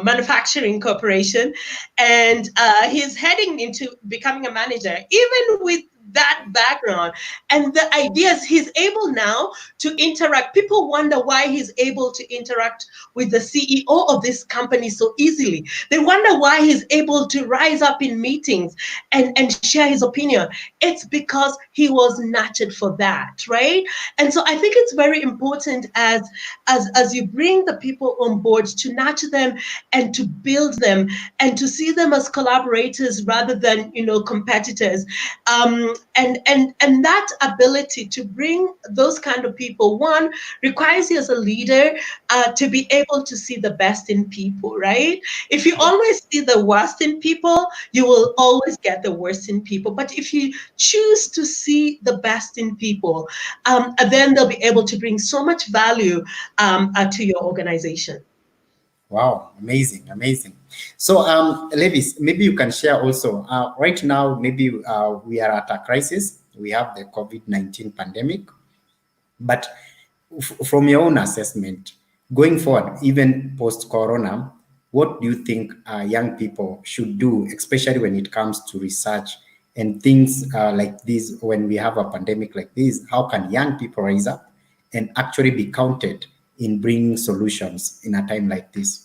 manufacturing corporation, and he's heading into becoming a manager, even with that background and the ideas he's able now to interact. People wonder why he's able to interact with the CEO of this company so easily. They wonder why he's able to rise up in meetings and share his opinion. It's because he was nurtured for that, right? And so I think it's very important as you bring the people on board to nurture them and to build them and to see them as collaborators rather than competitors. And that ability to bring those kind of people, one, requires you as a leader to be able to see the best in people, right? If you always see the worst in people, you will always get the worst in people. But if you choose to see the best in people, then they'll be able to bring so much value to your organization. Wow, amazing, amazing. So, Levis, maybe you can share also. Right now, maybe we are at a crisis. We have the COVID-19 pandemic. But from your own assessment, going forward, even post-corona, what do you think young people should do, especially when it comes to research and things like this? When we have a pandemic like this, how can young people rise up and actually be counted in bringing solutions in a time like this?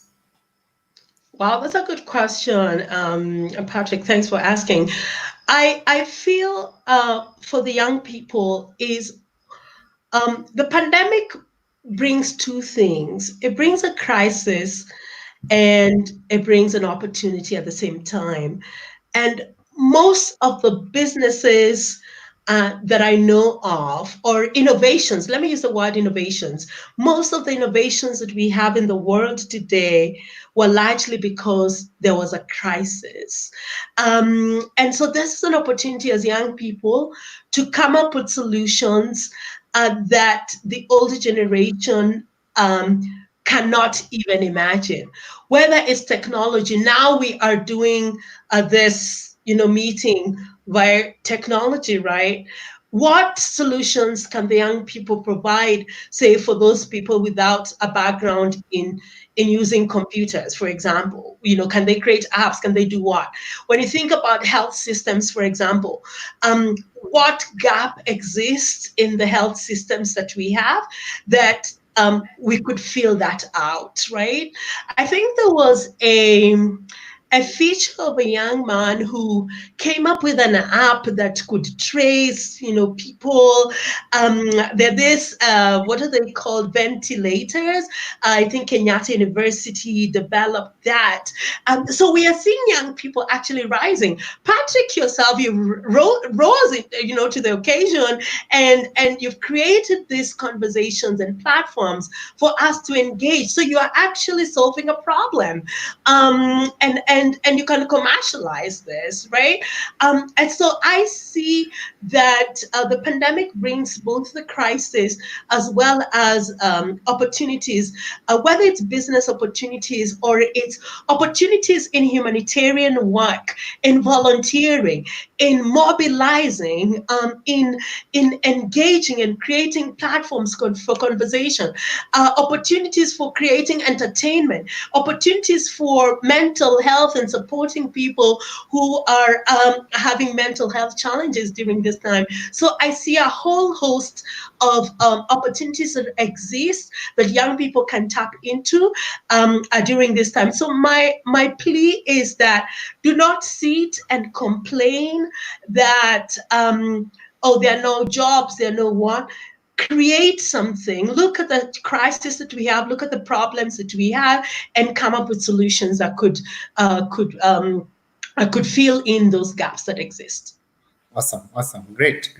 Wow, that's a good question, Patrick. Thanks for asking. I feel for the young people is the pandemic brings two things. It brings a crisis and it brings an opportunity at the same time. And most of the businesses that I know of, or innovations, let me use the word innovations. Most of the innovations that we have in the world today were largely because there was a crisis. And so this is an opportunity as young people to come up with solutions that the older generation cannot even imagine. Whether it's technology, now we are doing this meeting via technology, right? What solutions can the young people provide, say, for those people without a background in using computers, for example? Can they create apps? Can they do what? When you think about health systems, for example, what gap exists in the health systems that we have that we could fill that out, right? I think there was a feature of a young man who came up with an app that could trace, people. They're this, what are they called? Ventilators. I think Kenyatta University developed that. So we are seeing young people actually rising. Patrick, yourself, you rose, to the occasion, and you've created these conversations and platforms for us to engage. So you are actually solving a problem, and you can commercialize this, right? And so I see that the pandemic brings both the crisis as well as opportunities, whether it's business opportunities or it's opportunities in humanitarian work, in volunteering, in mobilizing, in engaging and creating platforms for conversation, opportunities for creating entertainment, opportunities for mental health and supporting people who are having mental health challenges during this time. So I see a whole host of opportunities that exist that young people can tap into during this time. So my plea is that do not sit and complain that there are no jobs, there are no what. Create something. Look at the crisis that we have. Look at the problems that we have, and come up with solutions that could could fill in those gaps that exist. Awesome, great.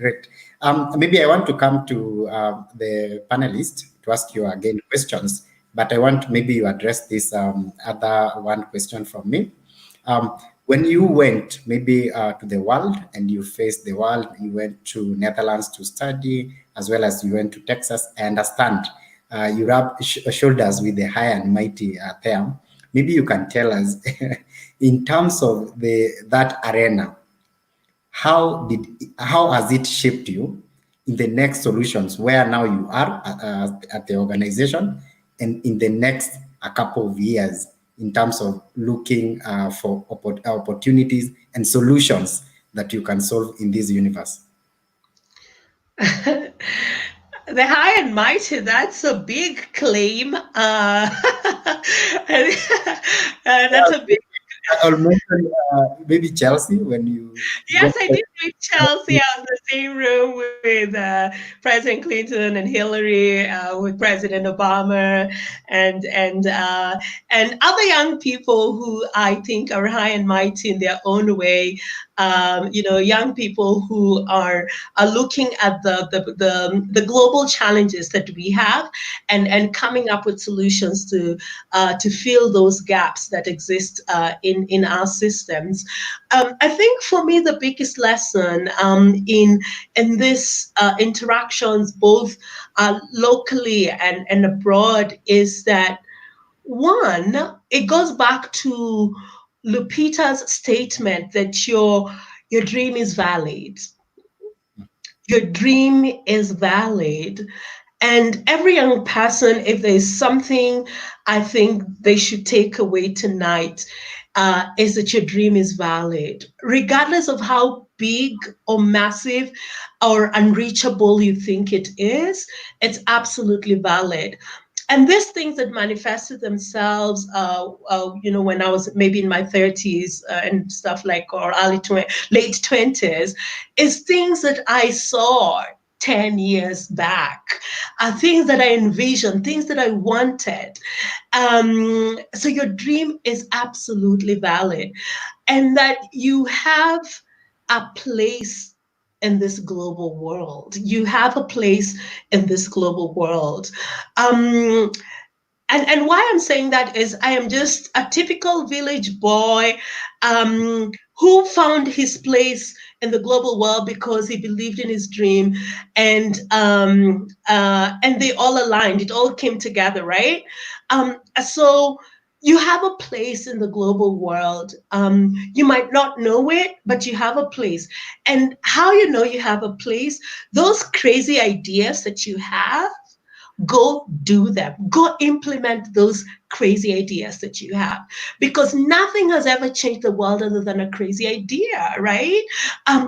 Maybe I want to come to the panelists to ask you again questions, but I want maybe you address this other one question from me. When you went maybe to the world and you faced the world, you went to Netherlands to study, as well as you went to Texas. I understand you rub shoulders with the high and mighty there. Maybe you can tell us, in terms of that arena, how has it shaped you in the next solutions, where now you are at the organization, and in the next a couple of years, in terms of looking for opportunities and solutions that you can solve in this universe? The high and mighty, that's a big claim. That's a big. I'll mention maybe Chelsea when you. Yes, I did with Chelsea. I was in the same room with President Clinton and Hillary, with President Obama, and other young people who I think are high and mighty in their own way. Young people who are looking at the global challenges that we have, and coming up with solutions to fill those gaps that exist in our systems. I think for me the biggest lesson in this interactions, both locally and abroad, is that, one, it goes back to Lupita's statement that your dream is valid. Your dream is valid. And every young person, if there's something I think they should take away tonight, is that your dream is valid, regardless of how big or massive or unreachable you think it is. It's absolutely valid. And these things that manifested themselves, when I was maybe in my 30s and stuff like, or late 20s, is things that I saw 10 years back, things that I envisioned, things that I wanted. So your dream is absolutely valid, and that you have a place in this global world. You have a place in this global world. And why I'm saying that is I am just a typical village boy who found his place in the global world because he believed in his dream, and they all aligned. It all came together, right? So you have a place in the global world. You might not know it, but you have a place. And how you know you have a place? Those crazy ideas that you have, go do them. Go implement those crazy ideas that you have, because nothing has ever changed the world other than a crazy idea, right?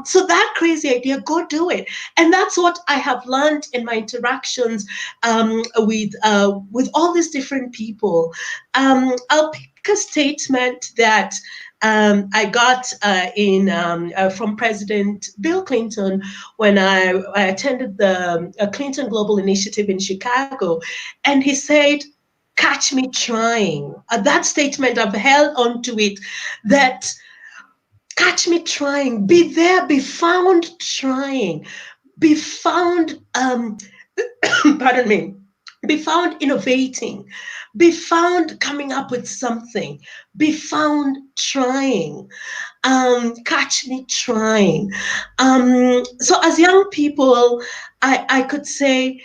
So that crazy idea, go do it. And that's what I have learned in my interactions with all these different people. I'll pick a statement that I got from President Bill Clinton when I attended the Clinton Global Initiative in Chicago. And he said, "Catch me trying." That statement, I've held on to it, that catch me trying, be there, be found trying, be found, pardon me, be found innovating, be found coming up with something, be found trying, catch me trying. So as young people, I could say,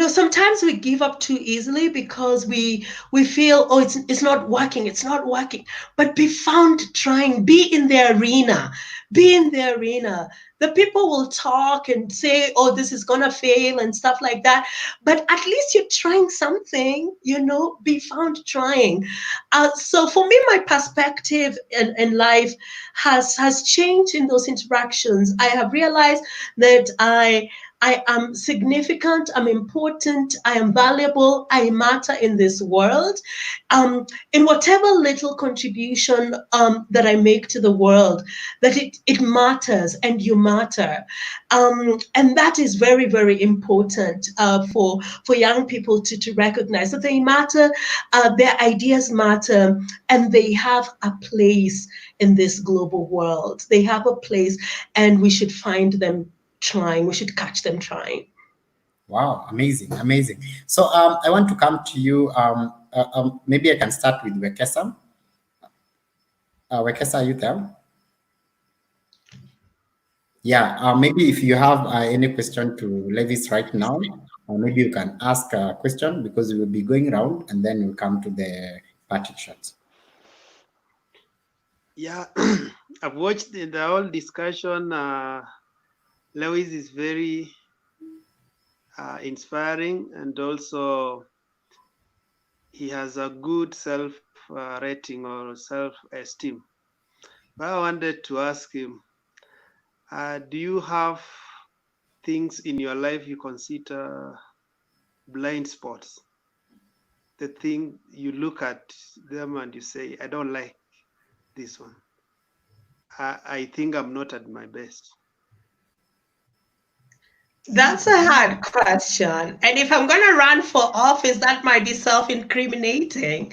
sometimes we give up too easily because we feel, oh, it's not working, it's not working. But be found trying, be in the arena, be in the arena. The people will talk and say, oh, this is gonna fail and stuff like that. But at least you're trying something, be found trying. So for me, my perspective in life has changed in those interactions. I have realized that I am significant, I'm important, I am valuable, I matter in this world. In whatever little contribution that I make to the world, that it matters and you matter. And that is very, very important for young people to recognize that they matter, their ideas matter, and they have a place in this global world. They have a place, and we should find them trying. We should catch them trying. Wow, amazing, amazing. So I want to come to you. Maybe I can start with Wekesa. Wekesa, are you there? Yeah, maybe if you have any question to Levis right now, maybe you can ask a question, because we will be going around and then we'll come to the party shots. Yeah, I've watched the whole discussion. Lewis is very inspiring, and also he has a good self rating or self-esteem. But I wanted to ask him, do you have things in your life you consider blind spots? The thing you look at them and you say, I don't like this one. I think I'm not at my best. That's a hard question. And if I'm going to run for office, that might be self-incriminating.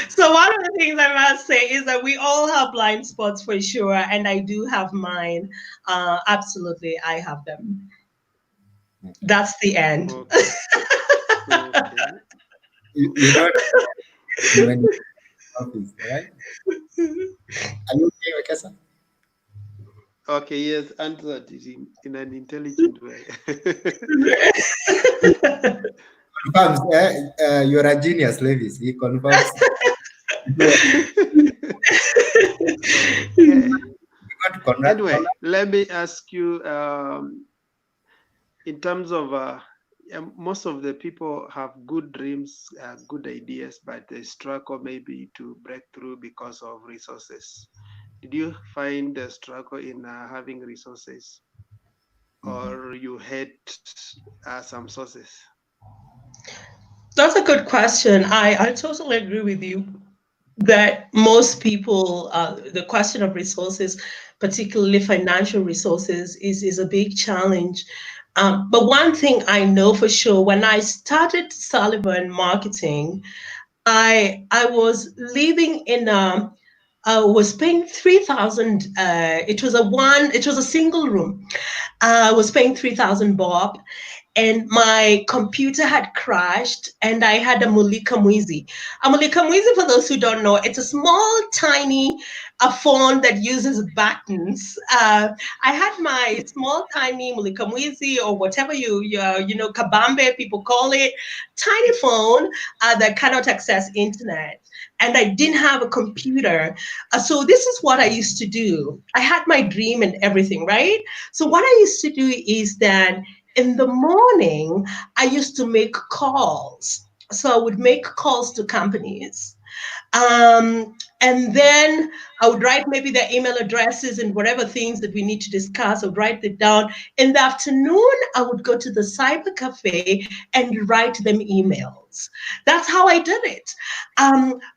So one of the things I must say is that we all have blind spots for sure. And I do have mine. Absolutely, I have them. That's the end. Okay. Okay. You don't when office, right? Are you okay, Wekesa? Okay, yes, answered it in an intelligent way. Confirms, you're a genius, Levis. He confirms. Okay. Anyway, let me ask you, in terms of most of the people have good dreams, good ideas, but they struggle maybe to break through because of resources. Did you find the struggle in having resources, or you had some sources? That's a good question. I totally agree with you that most people, the question of resources, particularly financial resources, is a big challenge. But one thing I know for sure, when I started Sullivan Marketing, I was living in I was paying 3,000. It was a single room. I was paying 3,000 bob, and my computer had crashed, and I had a Mulika Mwizi. A Mulika Mwizi, for those who don't know, it's a small, tiny phone that uses buttons. I had my small, tiny Mulika Mwizi, or whatever you know, Kabambe, people call it, tiny phone that cannot access internet. And I didn't have a computer. So this is what I used to do. I had my dream and everything, right? So what I used to do is that in the morning, I used to make calls. So I would make calls to companies. And then I would write maybe their email addresses and whatever things that we need to discuss. I would write it down. In the afternoon, I would go to the cyber cafe and write them emails. That's how I did it.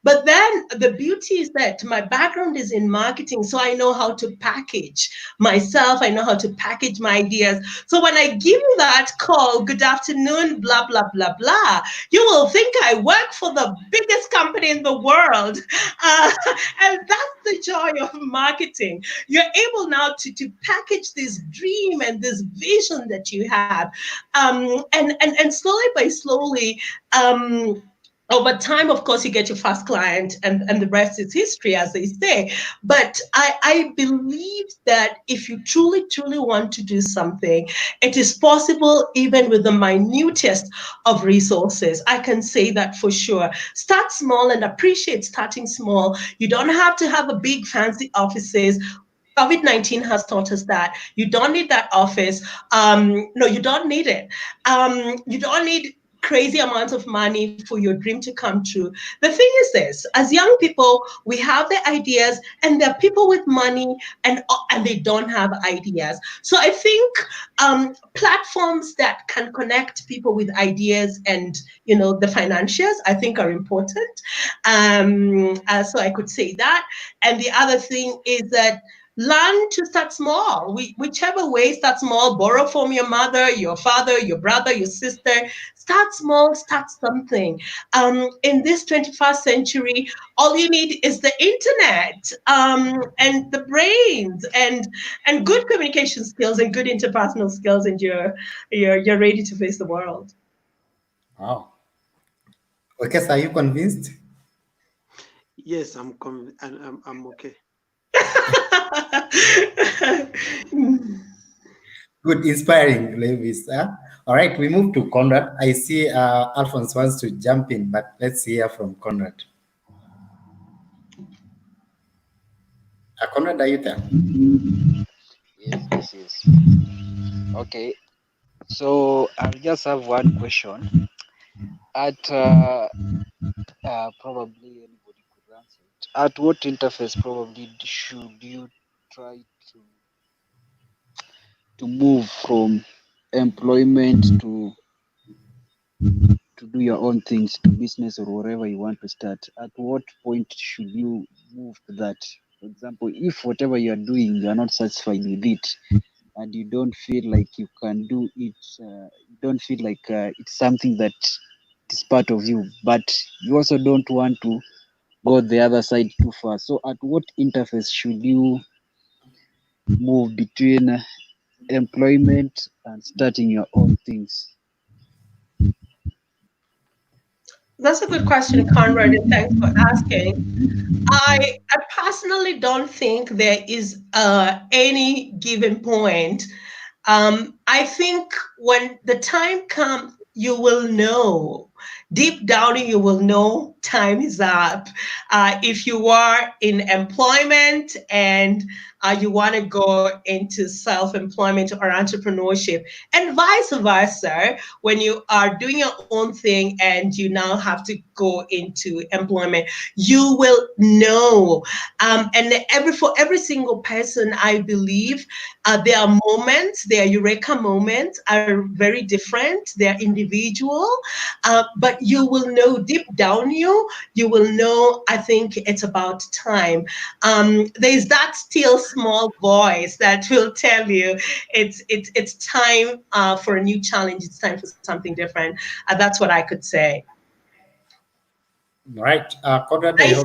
But then the beauty is that my background is in marketing, so I know how to package myself. I know how to package my ideas. So when I give you that call, good afternoon, blah, blah, blah, blah, you will think I work for the biggest company in the world. And that's the joy of marketing. You're able now to package this dream and this vision that you have. And slowly by slowly, over time, of course, you get your first client, and the rest is history, as they say. But I believe that if you truly, truly want to do something, it is possible even with the minutest of resources. I can say that for sure. Start small and appreciate starting small. You don't have to have a big fancy offices. COVID-19 has taught us that you don't need that office. No, you don't need it. You don't need crazy amounts of money for your dream to come true. The thing is this, as young people, we have the ideas, and there are people with money and they don't have ideas. So I think platforms that can connect people with ideas and, you know, the financials, I think are important. So I could say that. And the other thing is that learn to start small. Whichever way, start small. Borrow from your mother, your father, your brother, your sister. Start small, start something. In this 21st century, all you need is the internet, and the brains, and good communication skills and good interpersonal skills, and you're ready to face the world. Wow. Okay, so are you convinced? Yes, I'm okay. Good, inspiring, Levis. All right, we move to Conrad. I see Alphonse wants to jump in, but let's hear from Conrad. Conrad, are you there? Yes. Okay, so I'll just have one question. At probably anybody could answer it. At what interface probably should you try to move from employment to do your own things, to business or whatever you want to start? At what point should you move to that? For example, if whatever you're doing, you're not satisfied with it, and you don't feel like you can do it, you don't feel like it's something that is part of you, but you also don't want to go the other side too far. So at what interface should you move between employment and starting your own things? That's a good question, Conrad, and thanks for asking. I personally don't think there is any given point. I think when the time comes, you will know. Deep down, you will know time is up. If you are in employment and you want to go into self-employment or entrepreneurship, and vice versa, when you are doing your own thing and you now have to go into employment, you will know. And for every single person, I believe there are moments, their eureka moments are very different. They're individual, but you will know deep down you will know. I think it's about time. There's that still small voice that will tell you it's time for a new challenge. It's time for something different. That's what I could say. Right, Conrad, I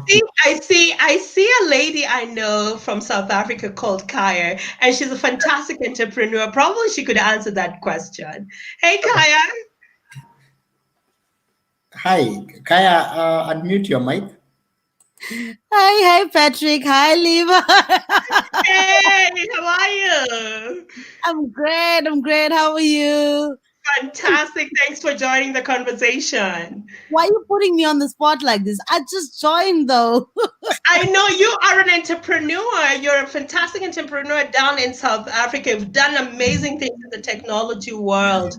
see a lady I know from South Africa called Kaya, and she's a fantastic entrepreneur. Probably she could answer that question. Hey, Kaya. Hi, Kaya, unmute your mic. Hi, Patrick. Hi, Leva. Hey, how are you? I'm great. How are you? Fantastic. Thanks for joining the conversation. Why are you putting me on the spot like this? I just joined, though. I know you are an entrepreneur. You're a fantastic entrepreneur down in South Africa. You've done amazing things in the technology world.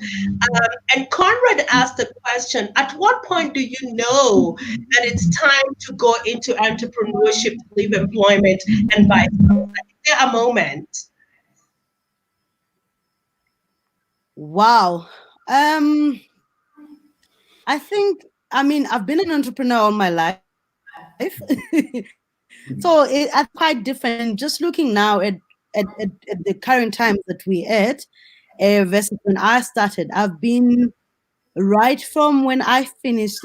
And Conrad asked the question, at what point do you know that it's time to go into entrepreneurship, to leave employment, and vice versa? Is there a moment? Wow. I think, I've been an entrepreneur all my life. So it's quite different. Just looking now at the current times that we're at, versus when I started, I've been right from when I finished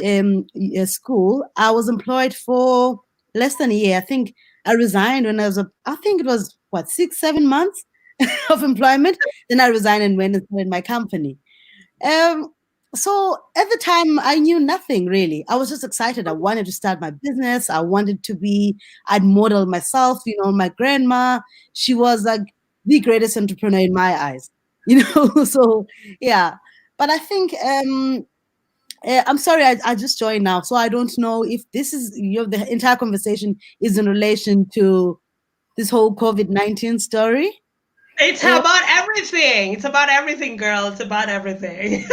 school. I was employed for less than a year. I think I resigned when I think it was 6-7 months of employment. Then I resigned and went and started my company. So at the time, I knew nothing really. I was just excited. I wanted to start my business. I'd model myself. My grandma, she was like the greatest entrepreneur in my eyes. So yeah. But I think I'm sorry, I just joined now, so I don't know if this is the entire conversation is in relation to this whole COVID-19 story. It's about everything. It's about everything, girl. It's about everything.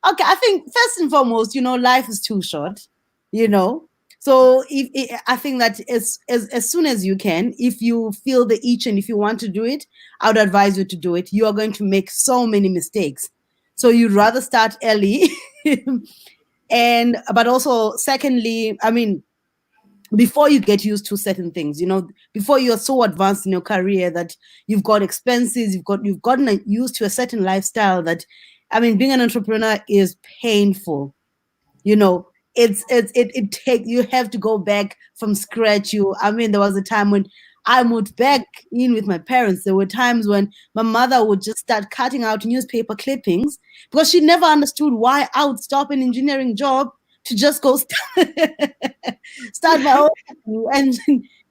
Okay, I think first and foremost, life is too short, So I think that as soon as you can, if you feel the itch and if you want to do it, I would advise you to do it. You are going to make so many mistakes. So you'd rather start early. But also, secondly, I mean, before you get used to certain things, before you're so advanced in your career that you've got expenses, you've gotten used to a certain lifestyle that, I mean, being an entrepreneur is painful. It takes, you have to go back from scratch. There was a time when I moved back in with my parents. There were times when my mother would just start cutting out newspaper clippings because she never understood why I would stop an engineering job to just go start my own. And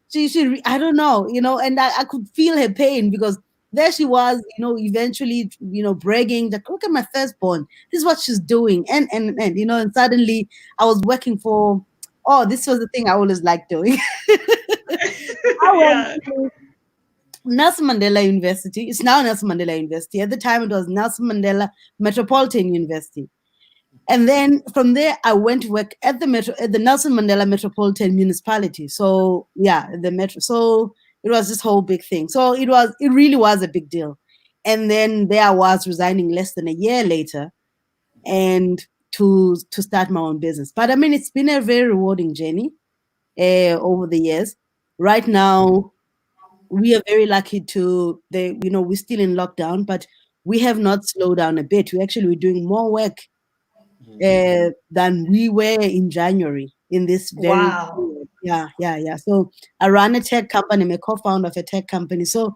she I don't know, and I could feel her pain because there she was, eventually, bragging that, look at my firstborn. This is what she's doing. And suddenly I was working for, this was the thing I always liked doing. I went to Nelson Mandela University. It's now Nelson Mandela University. At the time, it was Nelson Mandela Metropolitan University. And then from there, I went to work at the Nelson Mandela Metropolitan Municipality. So yeah, the metro. So it was this whole big thing. So it really was a big deal. And then there I was resigning less than a year later, and to start my own business. But I mean, it's been a very rewarding journey over the years. Right now, we are very lucky we're still in lockdown, but we have not slowed down a bit. We're doing more work than we were in January in this very yeah. So I run a tech company. I'm a co-founder of a tech company. So,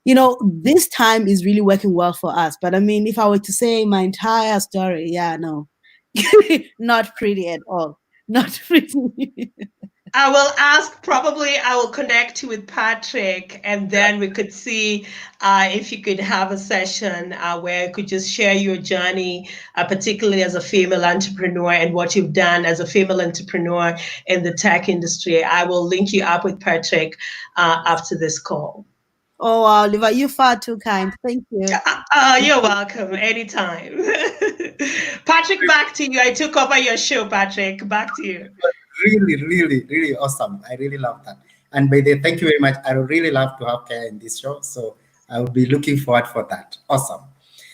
this time is really working well for us. But I mean, if I were to say my entire story, no, not pretty at all. Not pretty. I will connect you with Patrick, and then we could see if you could have a session where you could just share your journey, particularly as a female entrepreneur and what you've done as a female entrepreneur in the tech industry. I will link you up with Patrick after this call. Oh, Oliver, you're far too kind. Thank you. You're welcome. Anytime. Patrick, back to you. I took over your show, Patrick. Back to you. Really, really, really awesome. I really love that. And by the thank you very much. I would really love to have Kaya in this show. So I will be looking forward for that. Awesome.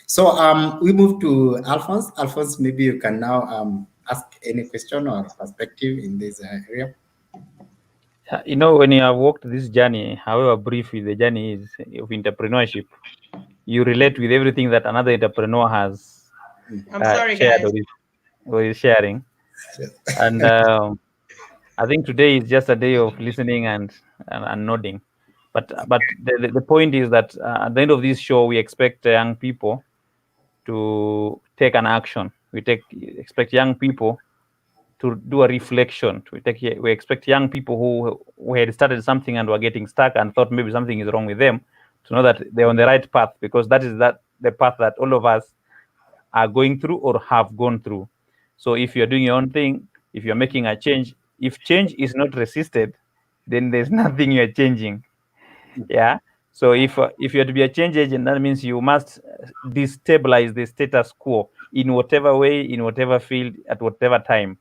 So we move to Alphonse. Alphonse, maybe you can now ask any question or perspective in this area. When you have walked this journey, however brief the journey is of entrepreneurship, you relate with everything that another entrepreneur has shared or is sharing. And I think today is just a day of listening and nodding. But the point is that at the end of this show, we expect young people to take an action. We expect young people to do a reflection. We expect young people who had started something and were getting stuck and thought maybe something is wrong with them to know that they're on the right path, because that is the path that all of us are going through or have gone through. So if you're doing your own thing, if you're making a change, if change is not resisted, then there's nothing you're changing. Yeah. So if you're to be a change agent, that means you must destabilize the status quo in whatever way, in whatever field, at whatever time.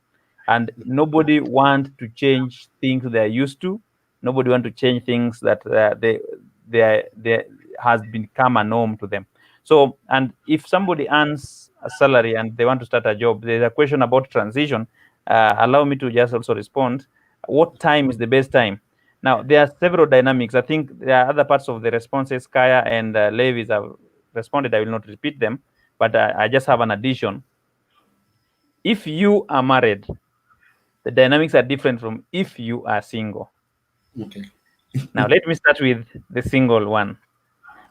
And nobody wants to change things they're used to. Nobody wants to change things that they has become a norm to them. So, and if somebody earns a salary and they want to start a job, there's a question about transition. Allow me to just also respond. What time is the best time? Now, there are several dynamics. I think there are other parts of the responses Kaya and Levis have responded. I will not repeat them, but I just have an addition. If you are married, the dynamics are different from if you are single. Okay. Now, let me start with the single one.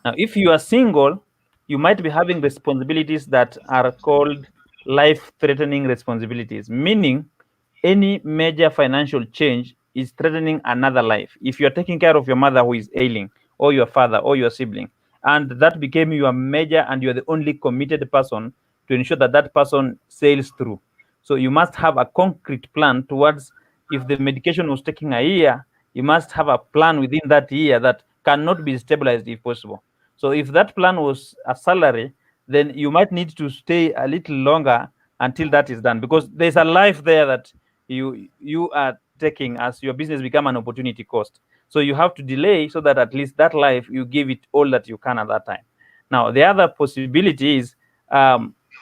Now, if you are single, you might be having responsibilities that are called life-threatening responsibilities, meaning any major financial change is threatening another life. If you're taking care of your mother who is ailing, or your father, or your sibling, and that became your major and you're the only committed person to ensure that that person sails through. So you must have a concrete plan towards, if the medication was taking a year, you must have a plan within that year that cannot be stabilized if possible. So if that plan was a salary, then you might need to stay a little longer until that is done, because there's a life there that you are taking as your business become an opportunity cost. So you have to delay so that at least that life you give it all that you can at that time. Now the other possibility is,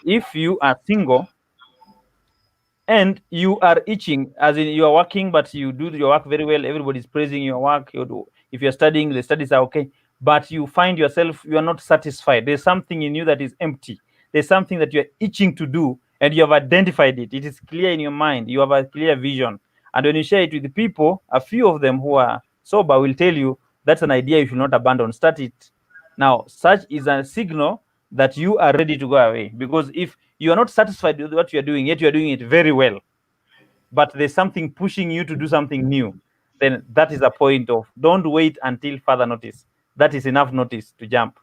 if you are single and you are itching, as in you are working, but you do your work very well, everybody's praising your work, if you're studying, the studies are okay, but you find yourself, you are not satisfied. There's something in you that is empty. There's something that you're itching to do, and you have identified it. It is clear in your mind. You have a clear vision. And when you share it with the people, a few of them who are sober will tell you that's an idea you should not abandon. Start it. Now, such is a signal that you are ready to go away. Because if you are not satisfied with what you're doing, yet you're doing it very well, but there's something pushing you to do something new, then that is a point of don't wait until further notice. That is enough notice to jump.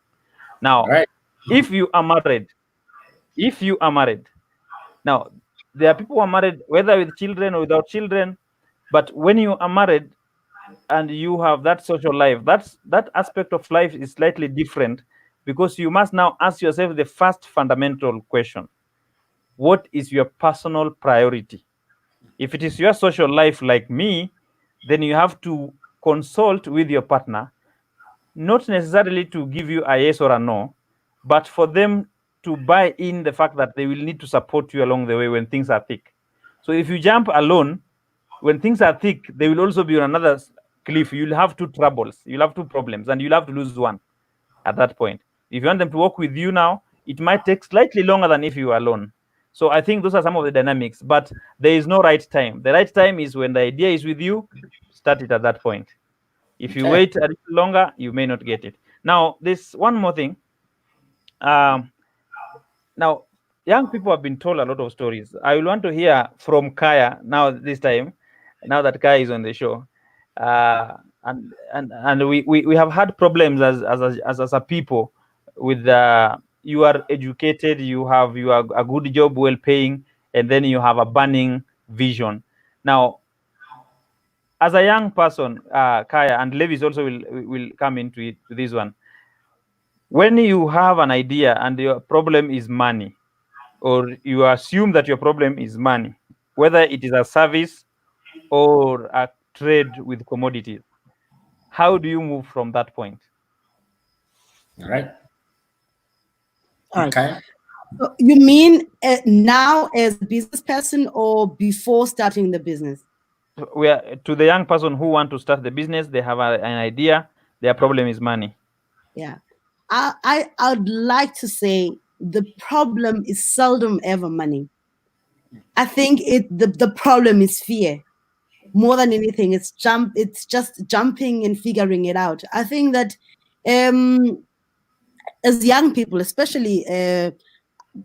Now, if you are married, now there are people who are married, whether with children or without children, but when you are married and you have that social life, that aspect of life is slightly different, because you must now ask yourself the first fundamental question: what is your personal priority? If it is your social life like me, then you have to consult with your partner, not necessarily to give you a yes or a no, but for them to buy in the fact that they will need to support you along the way when things are thick. So if you jump alone, when things are thick, they will also be on another cliff. You'll have two troubles, you'll have two problems, and you'll have to lose one at that point. If you want them to work with you now, it might take slightly longer than if you were alone. So I think those are some of the dynamics, but there is no right time. The right time is when the idea is with you, start it at that point. If you wait a little longer, you may not get it. Now, there's one more thing. Now, young people have been told a lot of stories. I will want to hear from Kaya now this time, now that Kaya is on the show. And we have had problems as a people with you are educated, you are a good job, well paying, and then you have a burning vision. Now, as a young person, Kaya, and Levis also will come into it, to this one. When you have an idea and your problem is money, or you assume that your problem is money, whether it is a service or a trade with commodities, how do you move from that point? All right. Okay. So you mean now as a business person or before starting the business? We are, to the young person who want to start the business, they have an idea, their problem is money. Yeah. I'd like to say the problem is seldom ever money. I think the problem is fear. More than anything, it's just jumping and figuring it out. I think that as young people, especially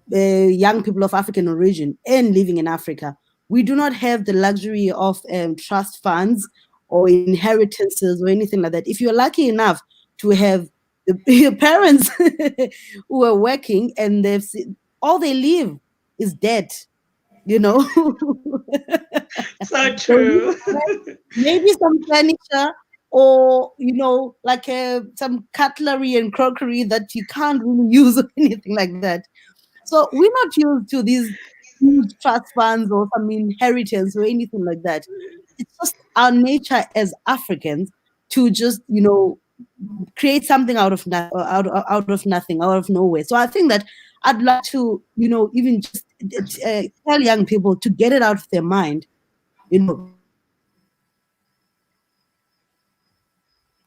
young people of African origin and living in Africa, we do not have the luxury of trust funds or inheritances or anything like that. If you're lucky enough to have your parents who are working and all they leave is debt, you know. So true. Maybe some furniture, or like some cutlery and crockery that you can't really use or anything like that. So we're not used to these huge trust funds or some inheritance or anything like that. It's just our nature as Africans to just create something out of nothing, out of nowhere. So I think that I'd like to even just tell young people to get it out of their mind.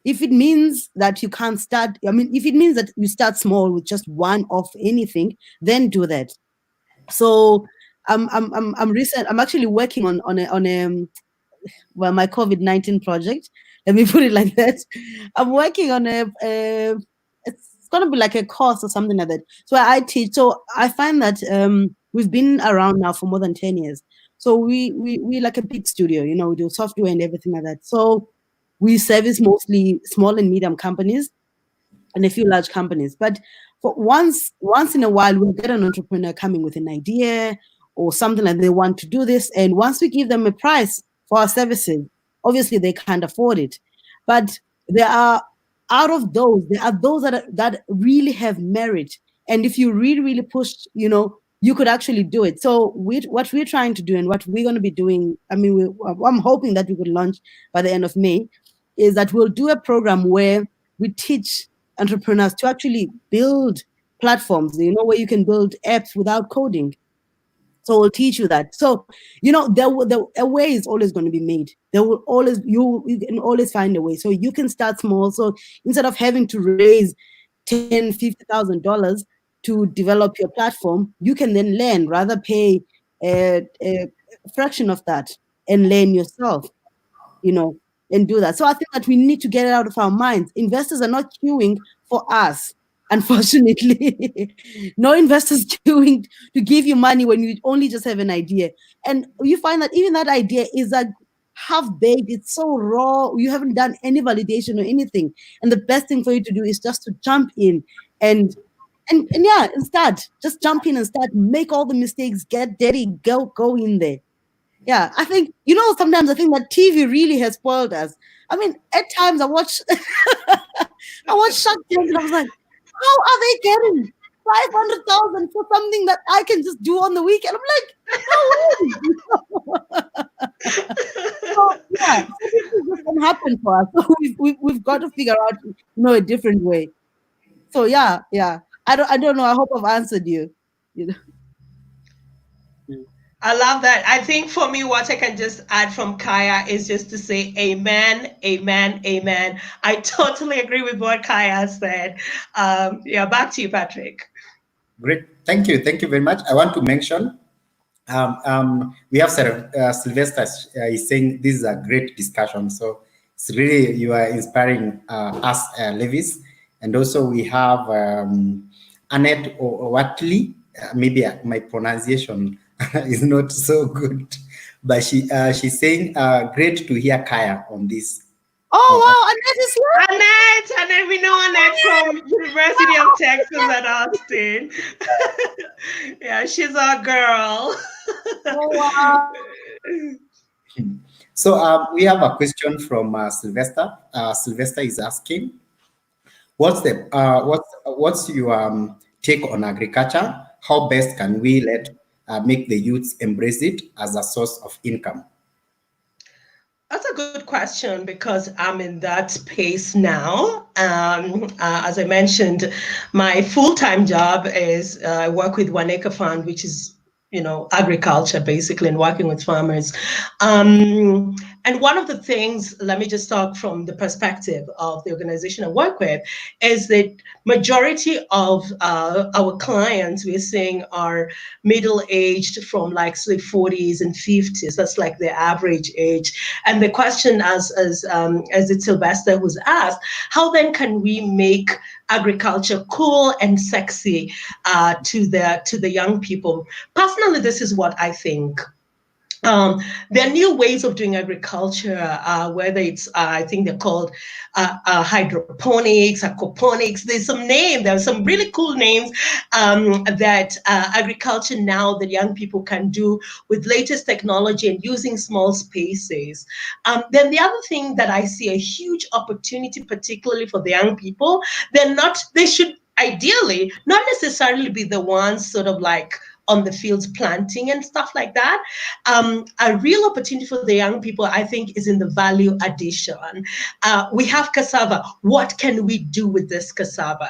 If it means that you can't start, if it means that you start small with just one of anything, then do that. So I'm actually working on my COVID-19 project. Let me put it like that. I'm working on it's gonna be like a course or something like that. So I teach. So I find that we've been around now for more than 10 years. So we like a big studio, we do software and everything like that. So we service mostly small and medium companies and a few large companies. But for once in a while, we'll get an entrepreneur coming with an idea or something like they want to do this. And once we give them a price for our services, obviously they can't afford it. But there are out of those, there are those that really have merit. And if you really push, you could actually do it. So what we're trying to do and what we're going to be doing, I mean, I'm hoping that we could launch by the end of May, is that we'll do a program where we teach entrepreneurs to actually build platforms, where you can build apps without coding. So we'll teach you that. So, a way is always going to be made. There will always, you can always find a way. So you can start small. So instead of having to raise $10,000, $50,000 to develop your platform, you can then learn, rather pay a fraction of that and learn yourself, and do that. So I think that we need to get it out of our minds. Investors are not queuing for us. Unfortunately, no investors queuing to give you money when you only just have an idea. And you find that even that idea is like half-baked. It's so raw. You haven't done any validation or anything. And the best thing for you to do is just to jump in and start. Just jump in and start. Make all the mistakes. Get dirty. Go in there. Yeah, I think, sometimes I think that TV really has spoiled us. I mean, at times I watch Shark Tank and I was like, how are they getting 500,000 for something that I can just do on the weekend? I'm like, no way. So, yeah, so this is just going to happen for us. So we've got to figure out, a different way. So yeah. I don't know. I hope I've answered you. I love that. I think for me, what I can just add from Kaya is just to say amen, amen, amen. I totally agree with what Kaya said. Back to you, Patrick. Great. Thank you. Thank you very much. I want to mention, we have Sylvester is saying this is a great discussion. So it's really, you are inspiring us, Levis. And also we have Annette Watley. Maybe my pronunciation is not so good, but she's saying great to hear Kaya on this. Oh wow, Annette is here. Annette, we know Annette from University of Texas at Austin. Yeah, she's our girl. Oh wow. So we have a question from Sylvester. Sylvester is asking, what's your take on agriculture? How best can we make the youths embrace it as a source of income? That's a good question because I'm in that space now. As I mentioned, my full-time job is I work with One Acre Fund, which is agriculture basically, and working with farmers. And one of the things, let me just talk from the perspective of the organization I work with, is that majority of our clients we're seeing are middle-aged from say 40s and 50s. That's like the average age. And the question as it's Sylvester who's asked, how then can we make agriculture cool and sexy to the young people? Personally, this is what I think. There are new ways of doing agriculture, whether it's, I think they're called hydroponics, aquaponics. There's some names, there are some really cool names that agriculture now that young people can do with latest technology and using small spaces. Then the other thing that I see a huge opportunity, particularly for the young people, they should ideally not necessarily be the ones sort of like on the fields planting and stuff like that. A real opportunity for the young people, I think, is in the value addition. We have cassava. What can we do with this cassava?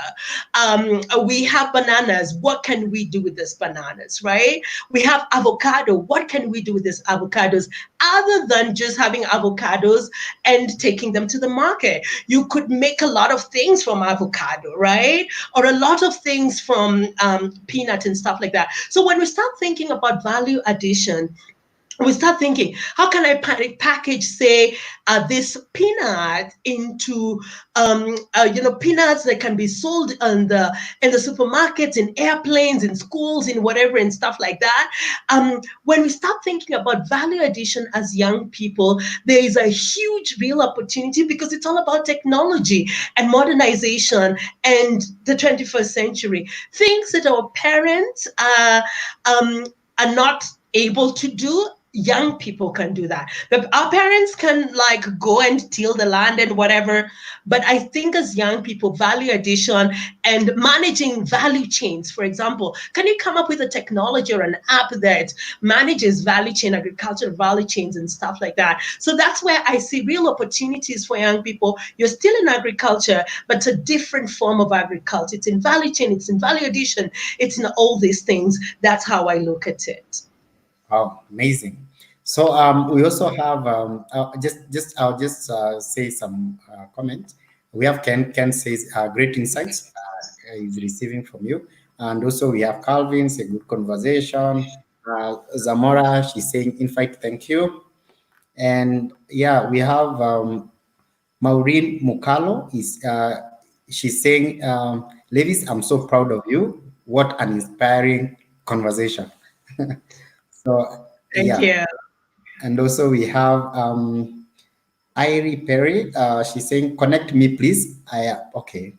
We have bananas. What can we do with this bananas, right? We have avocado. What can we do with these avocados other than just having avocados and taking them to the market? You could make a lot of things from avocado, right? Or a lot of things from peanut and stuff like that. So when we start thinking about value addition, we start thinking, how can I package, say, this peanut into, peanuts that can be sold in the supermarkets, in airplanes, in schools, in whatever, and stuff like that. When we start thinking about value addition as young people, there is a huge real opportunity because it's all about technology and modernization and the 21st century. Things that our parents are not able to do young people can do that. Our parents can like go and till the land and whatever, but I think as young people, value addition and managing value chains, for example, can you come up with a technology or an app that manages value chain, agricultural value chains and stuff like that? So that's where I see real opportunities for young people. You're still in agriculture, but it's a different form of agriculture. It's in value chain, it's in value addition, it's in all these things. That's how I look at it. Wow, amazing. So we also have I'll just say some comments. We have Ken says great insights is receiving from you, and also we have Calvin say good conversation. Zamora, she's saying in fact thank you, and yeah, we have Maureen Mukalo is she's saying Levis, I'm so proud of you. What an inspiring conversation. So Thank yeah, you. and also we have Irie Perry. She's saying, "Connect me, please." Okay,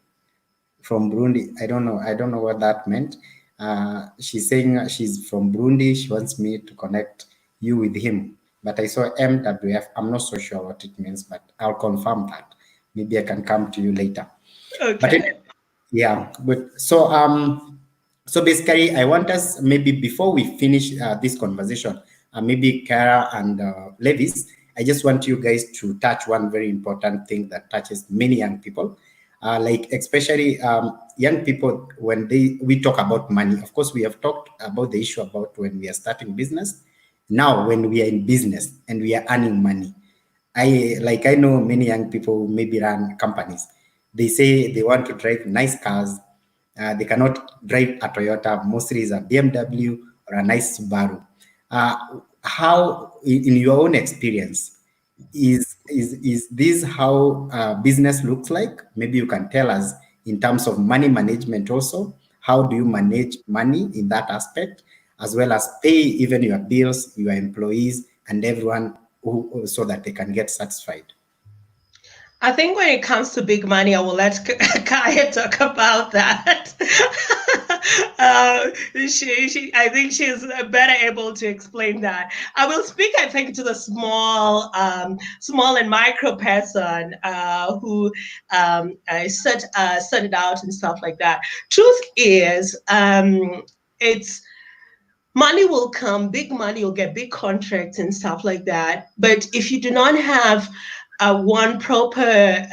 from Burundi. I don't know what that meant. She's saying she's from Burundi. She wants me to connect you with him. But I saw MWF. I'm not so sure what it means, but I'll confirm that. Maybe I can come to you later. Okay. But yeah, good. So basically, I want us maybe before we finish this conversation, maybe Kara and Levis, I just want you guys to touch one very important thing that touches many young people, like especially young people when we talk about money. Of course, we have talked about the issue about when we are starting business. Now, when we are in business and we are earning money, I know many young people who maybe run companies. They say they want to drive nice cars. They cannot drive a Toyota. Mostly is a BMW or a nice Subaru. How, in your own experience, is this how business looks like? Maybe you can tell us in terms of money management also. How do you manage money in that aspect, as well as pay even your bills, your employees, and everyone so that they can get satisfied? I think when it comes to big money, I will let Kaya talk about that. I think she's better able to explain that. I will speak, I think, to the small and micro person who started out and stuff like that. Truth is, it's money will come, big money, you'll get big contracts and stuff like that. But if you do not have one proper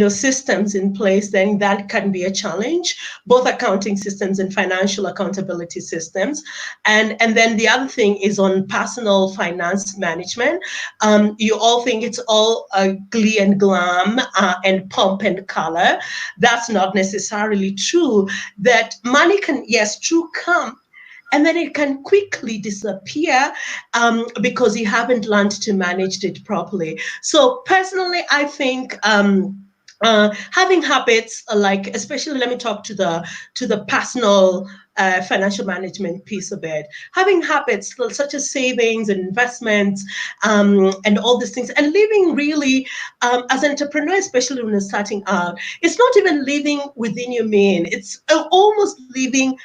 systems in place, then that can be a challenge, both accounting systems and financial accountability systems. And then the other thing is on personal finance management. You all think it's all glee and glam and pomp and color. That's not necessarily true. That money can, yes, true, come, and then it can quickly disappear because you haven't learned to manage it properly. So personally, I think having habits like, especially, let me talk to the personal financial management piece of it. Having habits such as savings and investments and all these things, and living really as an entrepreneur, especially when you're starting out, it's not even living within your means. It's almost living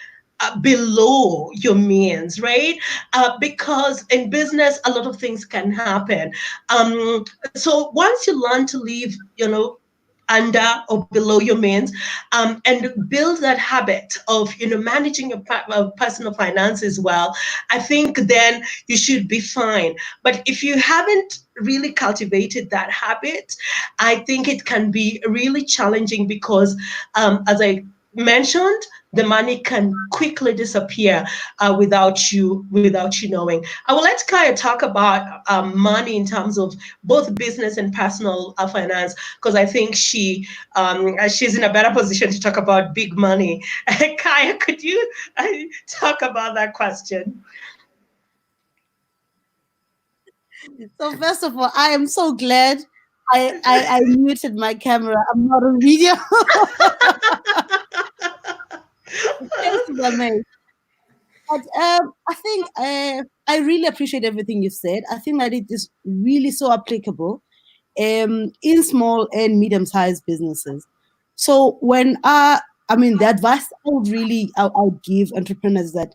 below your means, right? Because in business, a lot of things can happen. So once you learn to live, under or below your means, and build that habit of managing your personal finances well, I think then you should be fine. But if you haven't really cultivated that habit, I think it can be really challenging because, as I mentioned, the money can quickly disappear without you knowing. I will let Kaya talk about money in terms of both business and personal finance, because I think she's in a better position to talk about big money. Kaya, could you talk about that question? So first of all, I am so glad I muted my camera. I'm not on video. But I think I really appreciate everything you've said. I think that it is really so applicable in small and medium-sized businesses. So when the advice I would give entrepreneurs that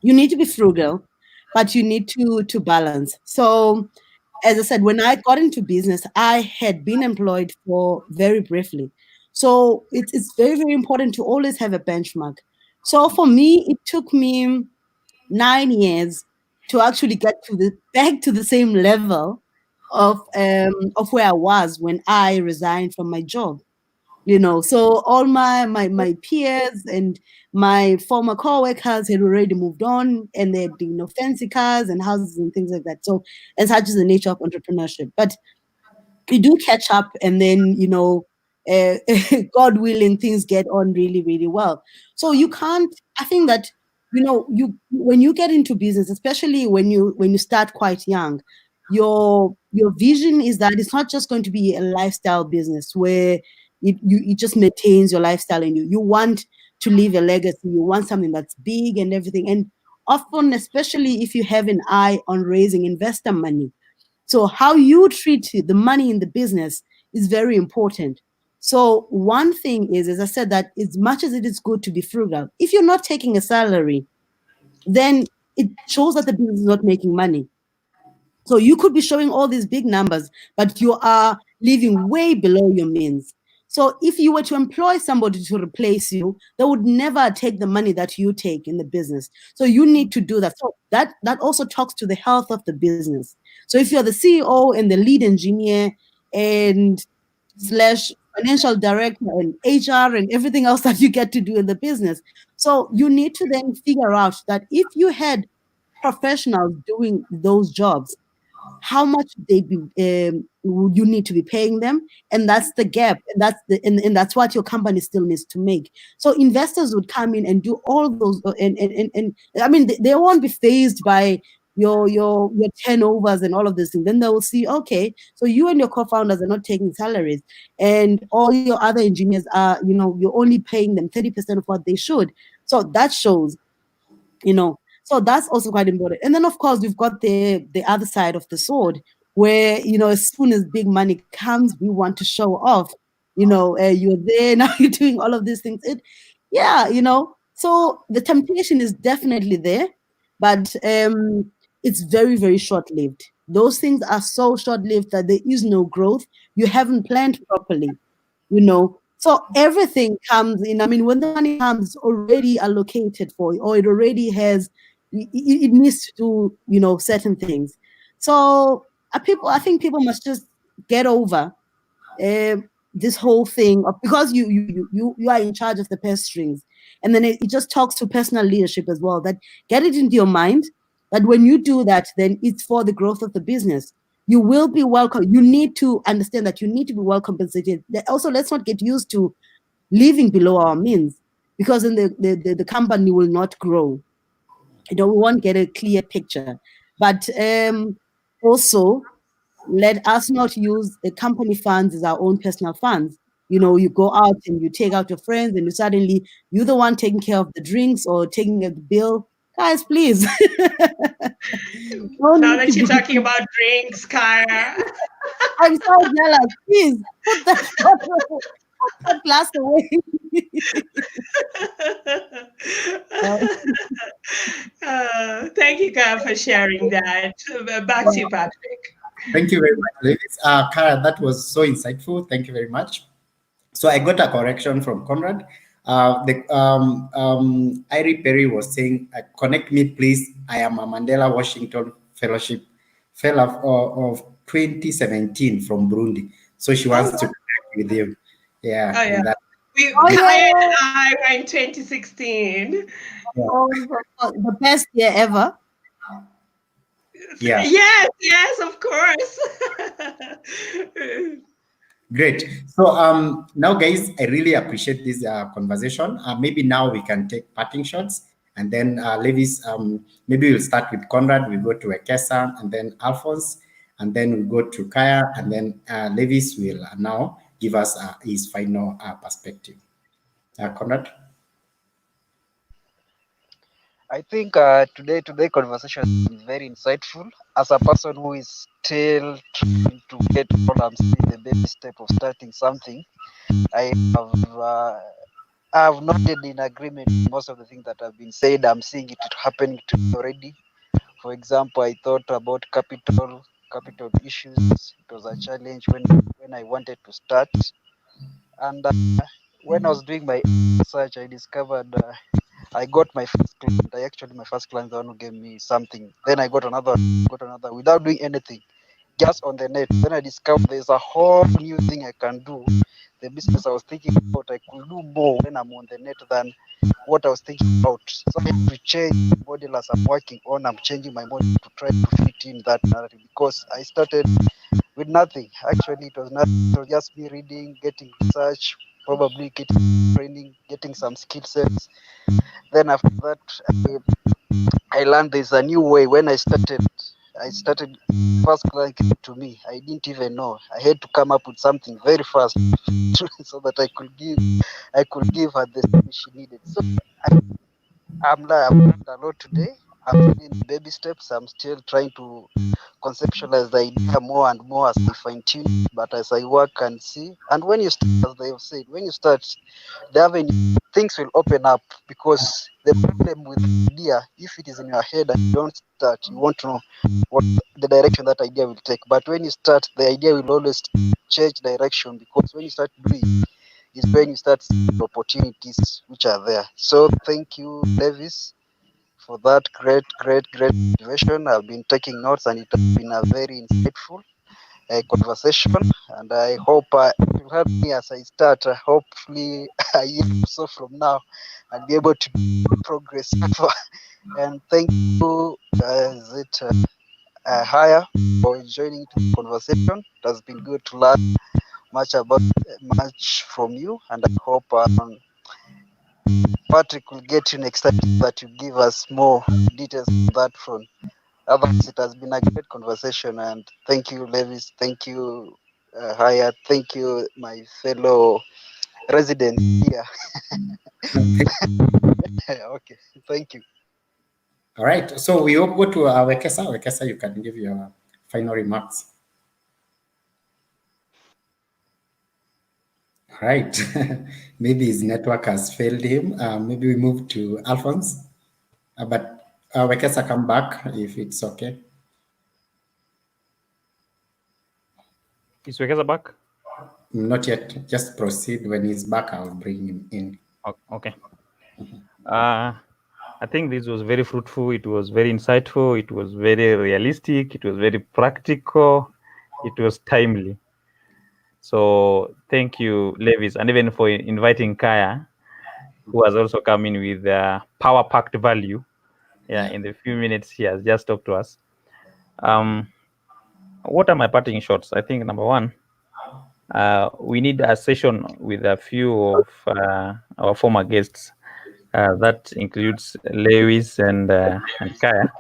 you need to be frugal, but you need to balance. So as I said, when I got into business, I had been employed for very briefly. So it's very, very important to always have a benchmark. So for me, it took me 9 years to actually get back to the same level of where I was when I resigned from my job. So all my peers and my former co-workers had already moved on, and they had fancy cars and houses and things like that. So, and such is the nature of entrepreneurship. But you do catch up, and then uh, God willing, things get on really, really well. So you can't. I think that you when you get into business, especially when you start quite young, your vision is that it's not just going to be a lifestyle business where it just maintains your lifestyle, and you want to leave a legacy. You want something that's big and everything. And often, especially if you have an eye on raising investor money, so how you treat the money in the business is very important. So one thing is, as I said, that as much as it is good to be frugal, if you're not taking a salary, then it shows that the business is not making money. So you could be showing all these big numbers, but you are living way below your means. So if you were to employ somebody to replace you, they would never take the money that you take in the business. So you need to do that. So that also talks to the health of the business. So if you're the CEO and the lead engineer and slash financial director and HR and everything else that you get to do in the business, so you need to then figure out that if you had professionals doing those jobs, how much would you need to be paying them, and that's the gap, and that's what your company still needs to make. So investors would come in and do all those, and I mean they won't be phased by your turnovers and all of this thing. Then they will see, okay, so you and your co-founders are not taking salaries, and all your other engineers are, you're only paying them 30% of what they should. So that shows, so that's also quite important. And then of course we've got the other side of the sword, where as soon as big money comes, we want to show off. You're there now, you're doing all of these things. So the temptation is definitely there, but it's very, very short-lived. Those things are so short-lived that there is no growth. You haven't planned properly. So everything comes in. I mean, when the money comes, it's already allocated for you, or it already has, it needs to do, certain things. So I think people must just get over this whole thing because you are in charge of the purse strings. And then it just talks to personal leadership as well, that get it into your mind that when you do that, then it's for the growth of the business. You will be welcome. You need to understand that you need to be well compensated. Also, let's not get used to living below our means, because then the company will not grow. We won't get a clear picture. But also, let us not use the company funds as our own personal funds. You go out and you take out your friends, and you're the one taking care of the drinks or taking the bill. Guys, please. Now that you're talking about drinks, Kara. I'm so jealous. Please put that glass away. Thank you, Kara, for sharing that. Back to you, Patrick. Thank you very much, Levis. Kara, that was so insightful. Thank you very much. So I got a correction from Conrad. Irie Perry was saying, connect me, please. I am a Mandela Washington Fellowship Fellow of 2017 from Burundi. So she wants to connect with you. Yeah. Oh, yeah. I went 2016. Yeah. The best year ever. Yeah. Yes, of course. Great. So now, guys, I really appreciate this conversation. Maybe now we can take parting shots, and then Levis, maybe we'll start with Conrad, we'll go to Ekesa, and then Alphonse, and then we'll go to Kaya, and then Levis will now give us his final perspective. Conrad? I think today conversation is very insightful. As a person who is still trying to get what I'm seeing the baby step of starting something, I have noted in agreement with most of the things that have been said. I'm seeing it happening to me already. For example, I thought about capital issues. It was a challenge when I wanted to start, and when I was doing my research, I discovered I got my first client. My first client, the one who gave me something. Then I got another, without doing anything, just on the net. Then I discovered there's a whole new thing I can do. The business I was thinking about, I could do more when I'm on the net than what I was thinking about. So I have to change the model as I'm working on. I'm changing my model to try to fit in that narrative because I started with nothing. Actually, it was nothing. It was just me reading, getting research, probably getting training, getting some skill sets. Then after that, I learned there's a new way. When I started first client came to me. I didn't even know. I had to come up with something very fast so that I could give her the service she needed. So I'm learned a lot today. I'm still in baby steps. I'm still trying to conceptualize the idea more and more as I fine tune it, but as I work and see. And when you start, as they have said, when you start, the avenue, things will open up because the problem with the idea, if it is in your head and you don't start, you won't know what the direction that idea will take. But when you start, the idea will always change direction because when you start doing is when you start seeing the opportunities which are there. So thank you, Levis, for that great motivation. I've been taking notes and it has been a very insightful conversation. And I hope it will help me as I start. Hopefully, a year or so from now, I'll be able to progress. And thank you, Haya, for joining the conversation. It has been good to learn much from you, and I hope Patrick will get you next time so that you give us more details on that front. Otherwise, it has been a great conversation, and thank you, Levis. Thank you, Haya. Thank you, my fellow residents here. Okay, thank you. All right. So we all go to Wekesa. Wekesa, you can give your final remarks. All right. Maybe his network has failed him. Maybe we move to Alphonse. But Wekesa, come back if it's okay. Is Wekesa back? Not yet. Just proceed. When he's back, I'll bring him in. Okay. I think this was very fruitful. It was very insightful. It was very realistic. It was very practical. It was timely. So thank you, Levis, and even for inviting Kaya, who has also come in with power-packed value. Yeah, in the few minutes he has just talked to us. What are my parting shots? I think number one, we need a session with a few of our former guests. That includes Lewis and Kaya,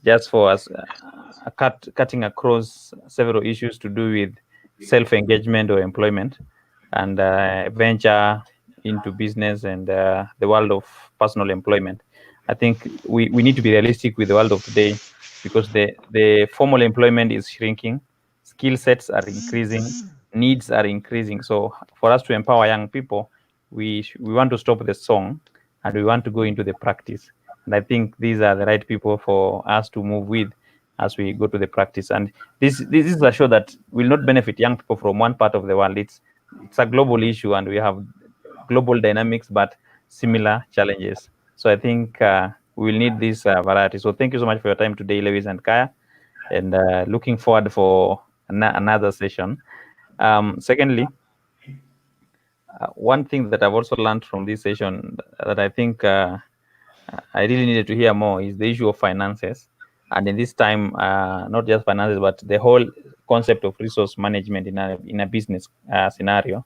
just for us cutting across several issues to do with self-engagement or employment and venture into business and the world of personal employment. I think we need to be realistic with the world of today because the formal employment is shrinking, skill sets are increasing, needs are increasing. So for us to empower young people, we want to stop the song and we want to go into the practice. And I think these are the right people for us to move with as we go to the practice. And this is a show that will not benefit young people from one part of the world. It's a global issue and we have global dynamics, but similar challenges. So I think we will need this variety. So thank you so much for your time today, Lewis and Kaya, and looking forward for another session. Secondly, one thing that I've also learned from this session that I think I really needed to hear more is the issue of finances. And in this time, not just finances, but the whole concept of resource management in a business scenario.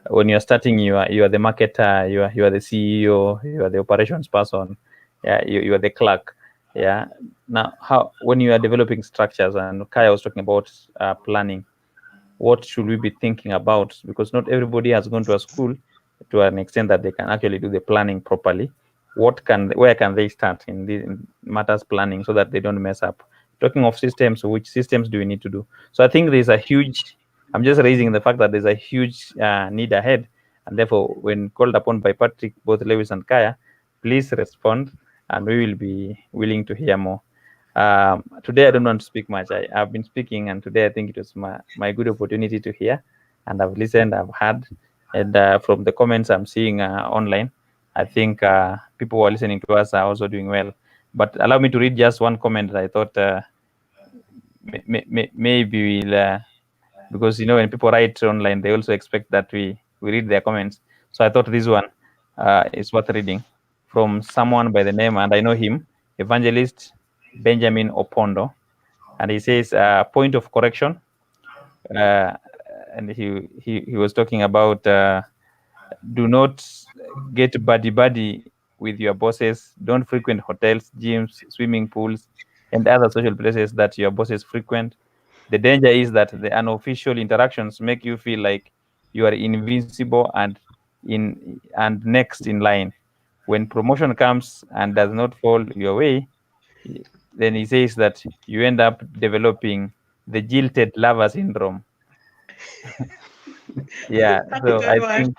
When you're starting, you are the marketer, you are the CEO, you are the operations person, yeah, you are the clerk. Yeah. Now, when you are developing structures, and Kaya was talking about planning, what should we be thinking about? Because not everybody has gone to a school to an extent that they can actually do the planning properly. Where can they start in matters planning so that they don't mess up? Talking of systems, which systems do we need to do? So I think there's a huge, I'm just raising the fact that there's a huge need ahead. And therefore, when called upon by Patrick, both Lewis and Kaya, please respond and we will be willing to hear more. Today I don't want to speak much. I've been speaking, and today I think it was my good opportunity to hear, and I've listened, I've heard, and from the comments I'm seeing online, I think people who are listening to us are also doing well. But allow me to read just one comment that I thought maybe we'll, because when people write online, they also expect that we read their comments. So I thought this one is worth reading, from someone by the name, and I know him, Evangelist Benjamin Opondo, and he says, point of correction, and he was talking about do not get buddy with your bosses. Don't frequent hotels, gyms, swimming pools, and other social places that your bosses frequent. The danger is that the unofficial interactions make you feel like you are invincible and next in line. When promotion comes and does not fall your way, then he says that you end up developing the jilted lover syndrome. Yeah, so I think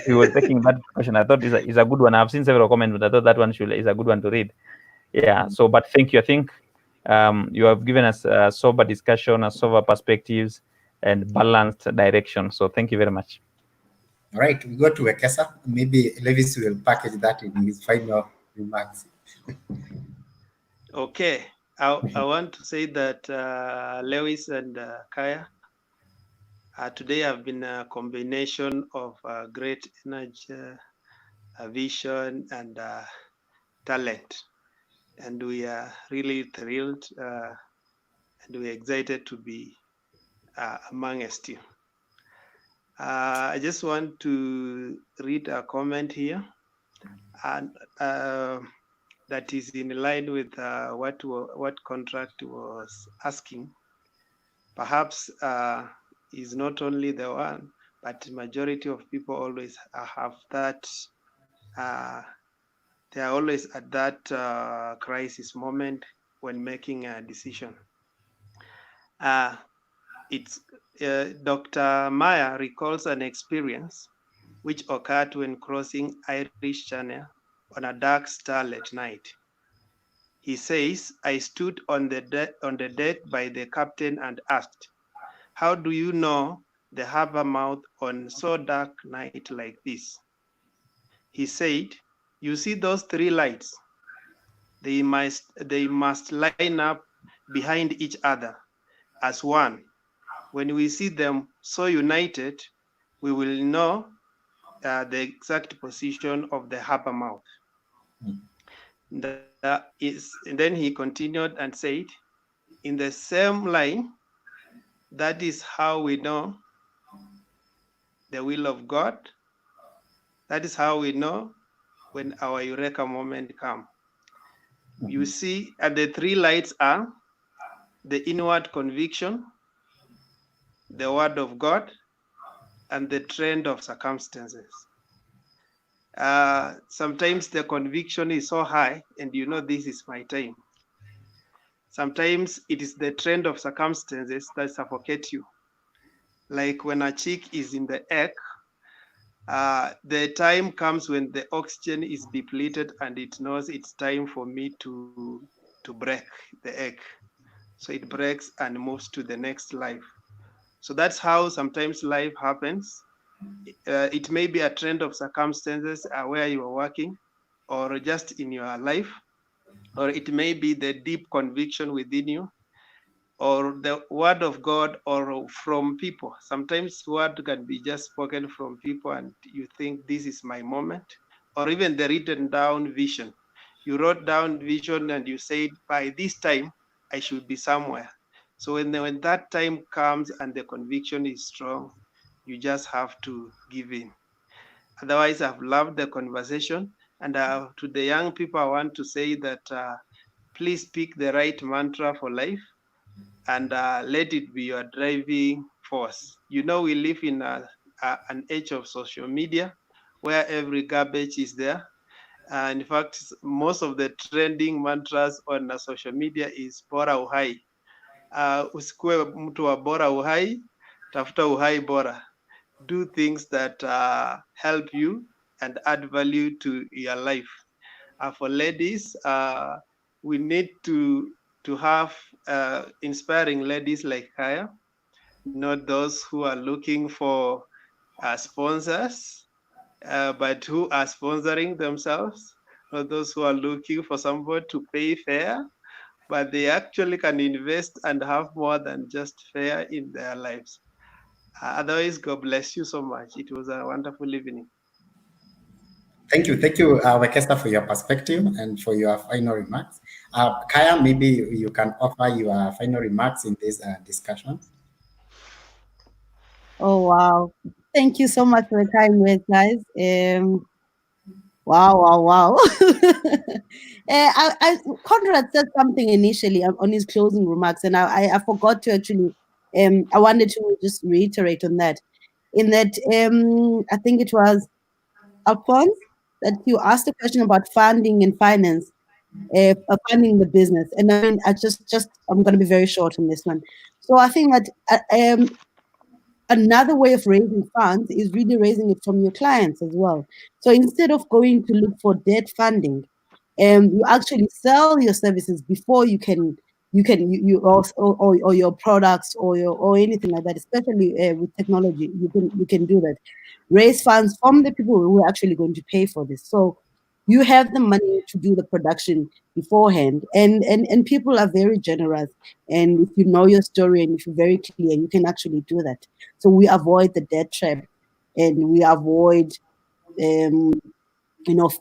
he was taking that question. I thought is a good one. I've seen several comments, but I thought that one is a good one to read. Yeah. So, but thank you. I think you have given us a sober discussion, a sober perspectives, and balanced direction. So, thank you very much. All right, we go to Wekesa. Maybe Levis will package that in his final remarks. Okay, I want to say that Lewis and Kaya, today have been a combination of great energy, vision, and talent. And we are really thrilled and we're excited to be amongst you. I just want to read a comment here, and that is in line with what Contract was asking. Perhaps is not only the one, but majority of people always have that. They are always at that crisis moment when making a decision. Dr. Maya recalls an experience which occurred when crossing Irish Channel on a dark starlit night. He says, I stood on the deck by the captain and asked, how do you know the harbor mouth on so dark night like this? He said, you see those three lights? They must line up behind each other as one. When we see them so united, we will know the exact position of the harbor mouth. And then he continued and said, in the same line, that is how we know the will of God. That is how we know when our Eureka moment comes. You see, and the three lights are the inward conviction, the word of God, and the trend of circumstances. Sometimes the conviction is so high and you know this is my time. Sometimes it is the trend of circumstances that suffocate you. Like when a chick is in the egg, the time comes when the oxygen is depleted and it knows it's time for me to break the egg. So it breaks and moves to the next life. So that's how sometimes life happens. It may be a trend of circumstances where you are working or just in your life, or it may be the deep conviction within you, or the word of God, or from people. Sometimes word can be just spoken from people and you think this is my moment, or even the written down vision. You wrote down vision and you said, by this time, I should be somewhere. So when that time comes and the conviction is strong, you just have to give in. Otherwise, I've loved the conversation. And to the young people, I want to say that please pick the right mantra for life and let it be your driving force. You know, we live in an age of social media where every garbage is there. In fact, most of the trending mantras on social media is bora uhai. Usikue mtu wa bora uhai, tafuta uhai bora. Do things that help you and add value to your life. For ladies, we need to have inspiring ladies like Kaya, not those who are looking for sponsors, but who are sponsoring themselves, not those who are looking for somebody to pay fair, but they actually can invest and have more than just fair in their lives. Otherwise, God bless you so much. It was a wonderful evening. Thank you, Wekesa, for your perspective and for your final remarks. Kaya, maybe you can offer your final remarks in this discussion. Oh, wow. Thank you so much for the kind words, guys. Wow. Conrad said something initially on his closing remarks, and I forgot to actually, I wanted to just reiterate on that. In that, I think it was Alphonse that you asked a question about funding and finance, funding the business. And I mean, I'm going to be very short on this one. So I think that another way of raising funds is really raising it from your clients as well. So instead of going to look for debt funding, you actually sell your services before you also, or your products or anything like that. Especially with technology, you can do that. Raise funds from the people who are actually going to pay for this. So you have the money to do the production beforehand, and people are very generous. And if you know your story and if you're very clear, you can actually do that. So we avoid the debt trap, and we avoid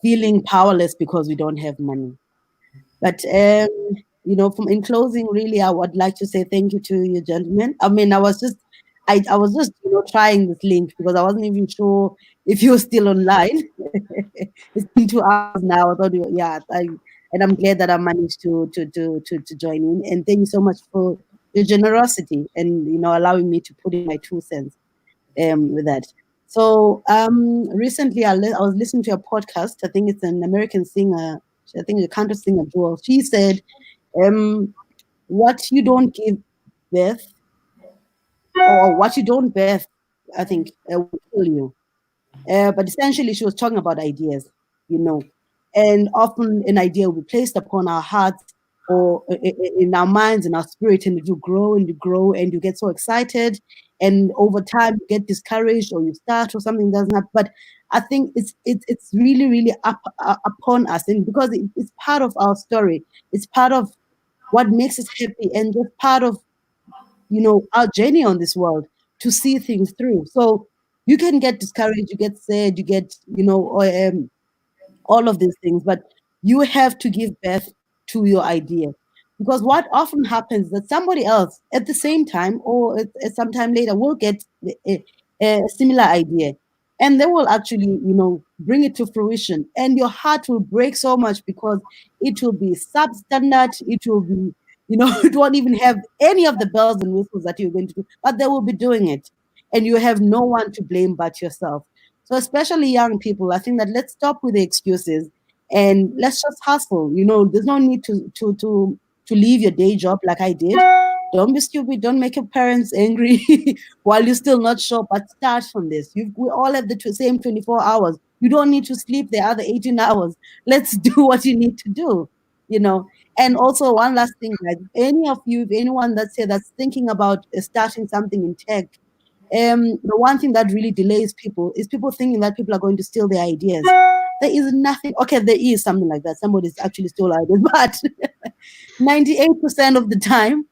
feeling powerless because we don't have money. But in closing, really, I would like to say thank you to you, gentlemen. I mean, I was just trying this link because I wasn't even sure if you were still online. It's been 2 hours now. I thought and I'm glad that I managed to join in. And thank you so much for your generosity and allowing me to put in my 2 cents with that. So recently I was listening to a podcast. I think it's an American singer. I think a country singer, Joel. She said, "What you don't give birth, or what you don't birth, I think will kill you." But essentially, she was talking about ideas, and often an idea will be placed upon our hearts or in our minds and our spirit, and it will grow and you grow and you get so excited, and over time you get discouraged or you start or something doesn't happen. But I think it's really, really up upon us, and because it's part of our story, it's part of what makes us happy, and just part of our journey on this world to see things through. So you can get discouraged, you get sad, you get all of these things, but you have to give birth to your idea, because what often happens is that somebody else at the same time or at some time later will get a similar idea, and they will actually bring it to fruition, and your heart will break so much because it will be substandard, it will be it won't even have any of the bells and whistles that you're going to do, but they will be doing it, and you have no one to blame but yourself. So especially young people, I think that let's stop with the excuses and let's just hustle. There's no need to leave your day job like I did. Don't be stupid. Don't make your parents angry while you're still not sure. But start from this. We all have the same 24 hours. You don't need to sleep the other 18 hours. Let's do what you need to do. And also one last thing, guys. If anyone that's thinking about starting something in tech, the one thing that really delays people is people thinking that people are going to steal their ideas. There is nothing. Okay, there is something like that. Somebody's actually stole ideas, but 98% of the time,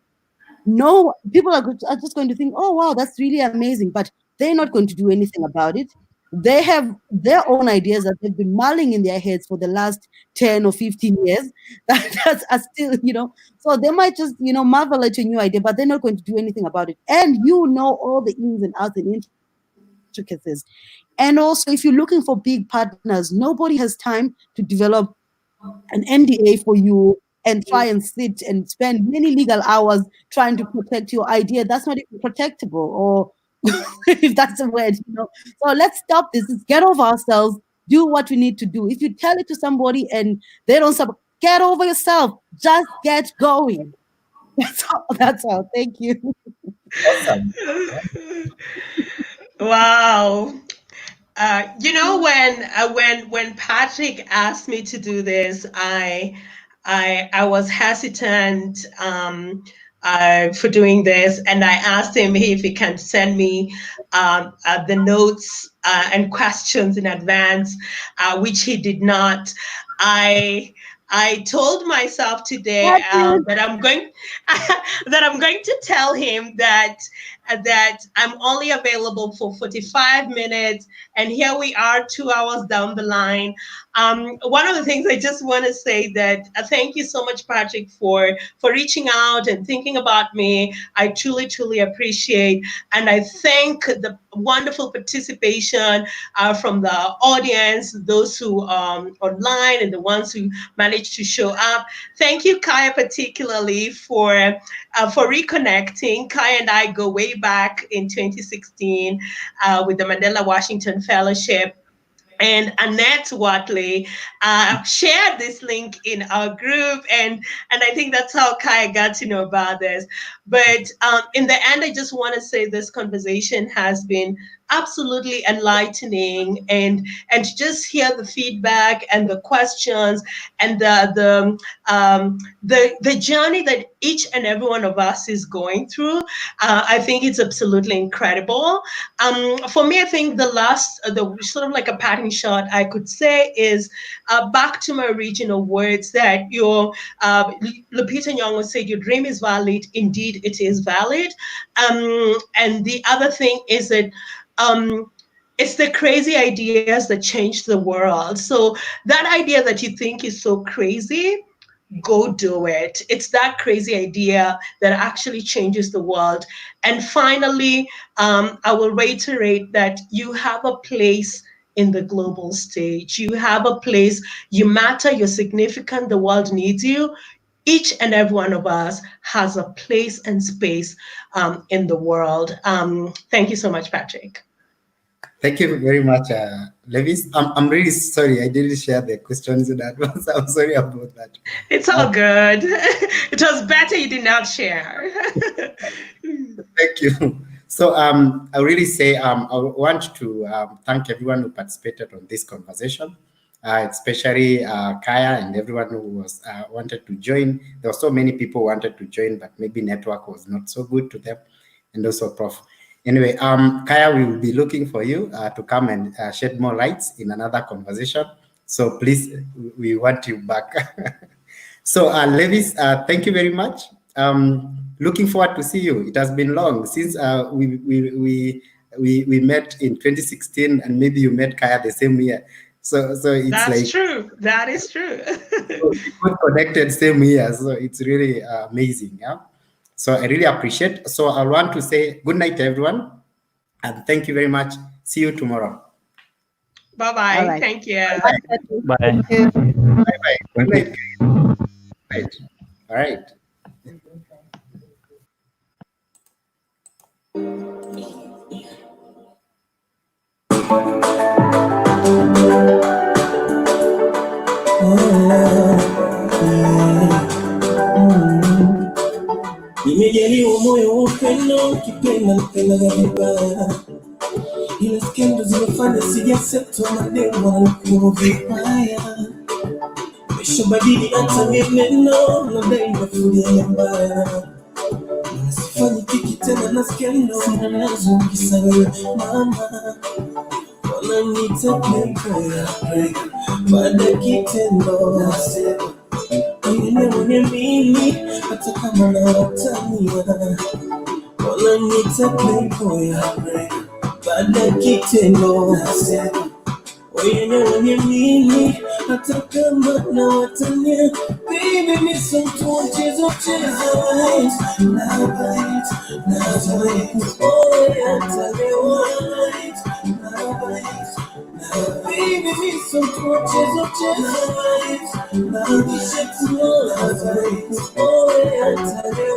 no, people are just going to think, oh, wow, that's really amazing. But they're not going to do anything about it. They have their own ideas that they've been mulling in their heads for the last 10 or 15 years that are still, so they might just, marvel at your new idea, but they're not going to do anything about it. And all the ins and outs and intricacies. And also, if you're looking for big partners, nobody has time to develop an NDA for you and try and sit and spend many legal hours trying to protect your idea. That's not even protectable, or if that's a word, So let's stop this. Let's get over ourselves. Do what we need to do. If you tell it to somebody and they don't stop, get over yourself. Just get going. That's all. Thank you. Awesome. Wow. When Patrick asked me to do this, I I was hesitant for doing this, and I asked him if he can send me the notes and questions in advance, which he did not. I told myself today that I'm going to tell him that I'm only available for 45 minutes, and here we are 2 hours down the line. One of the things I just want to say that thank you so much, Patrick, for reaching out and thinking about me. I truly appreciate, and I thank the wonderful participation from the audience, those who online and the ones who managed to show up. Thank you, Kaya, particularly for reconnecting. Kaya and I go way back in 2016 with the Mandela Washington Fellowship. And Annette Watley shared this link in our group, and I think that's how Kaya got to know about this. But in the end, I just want to say this conversation has been absolutely enlightening, and to just hear the feedback and the questions and the journey that each and every one of us is going through. I think it's absolutely incredible. For me, I think the sort of like a parting shot I could say is back to my original words that Lupita Nyong'o said, your dream is valid. Indeed, it is valid. And the other thing is that it's the crazy ideas that change the world. So that idea that you think is so crazy, go do it. It's that crazy idea that actually changes the world. And finally, I will reiterate that you have a place in the global stage. You have a place, you matter, you're significant, the world needs you. Each and every one of us has a place and space in the world. Thank you so much, Patrick. Thank you very much, Levis. I'm really sorry I didn't share the questions in advance. I'm sorry about that. It's all good. It was better you did not share. Thank you. So I really say I want to thank everyone who participated on this conversation, especially Kaya and everyone who was wanted to join. There were so many people who wanted to join, but maybe network was not so good to them, and also Prof. Anyway, Kaya, we will be looking for you to come and shed more lights in another conversation. So please, we want you back. So Levis, thank you very much. Looking forward to see you. It has been long since we met in 2016, and maybe you met Kaya the same year. So it's that's true. That is true. We connected same year, so it's really amazing. Yeah. So I really appreciate. So I want to say good night to everyone, and thank you very much. See you tomorrow. Bye-bye. Right. Thank you. Bye. Bye-bye. Good night. Right. All right. Nimejaliwa moyo wa upendo, ukipenda napendaga vibaya, ila skendo zimefanya sijasetwa, mademu wanakuwa vibaya, nimeshabadili hata mienendo, nadai nafuria mbaya, nasifanyi kiki tena na skendo, sina nazo kisa wewe mama, wananiita playboy, baada ya kitendo nasema mwenye mimi, hata kama na watania, wananiita playboy, baada ya kitendo nasema mwenye mimi, hata kama na watania. Baby, mi so mtu wa mchezo na bite, oh hata leo na bite. Baby, mi so mtu wa mchezo na bite, na bisha tuola, oh hata leo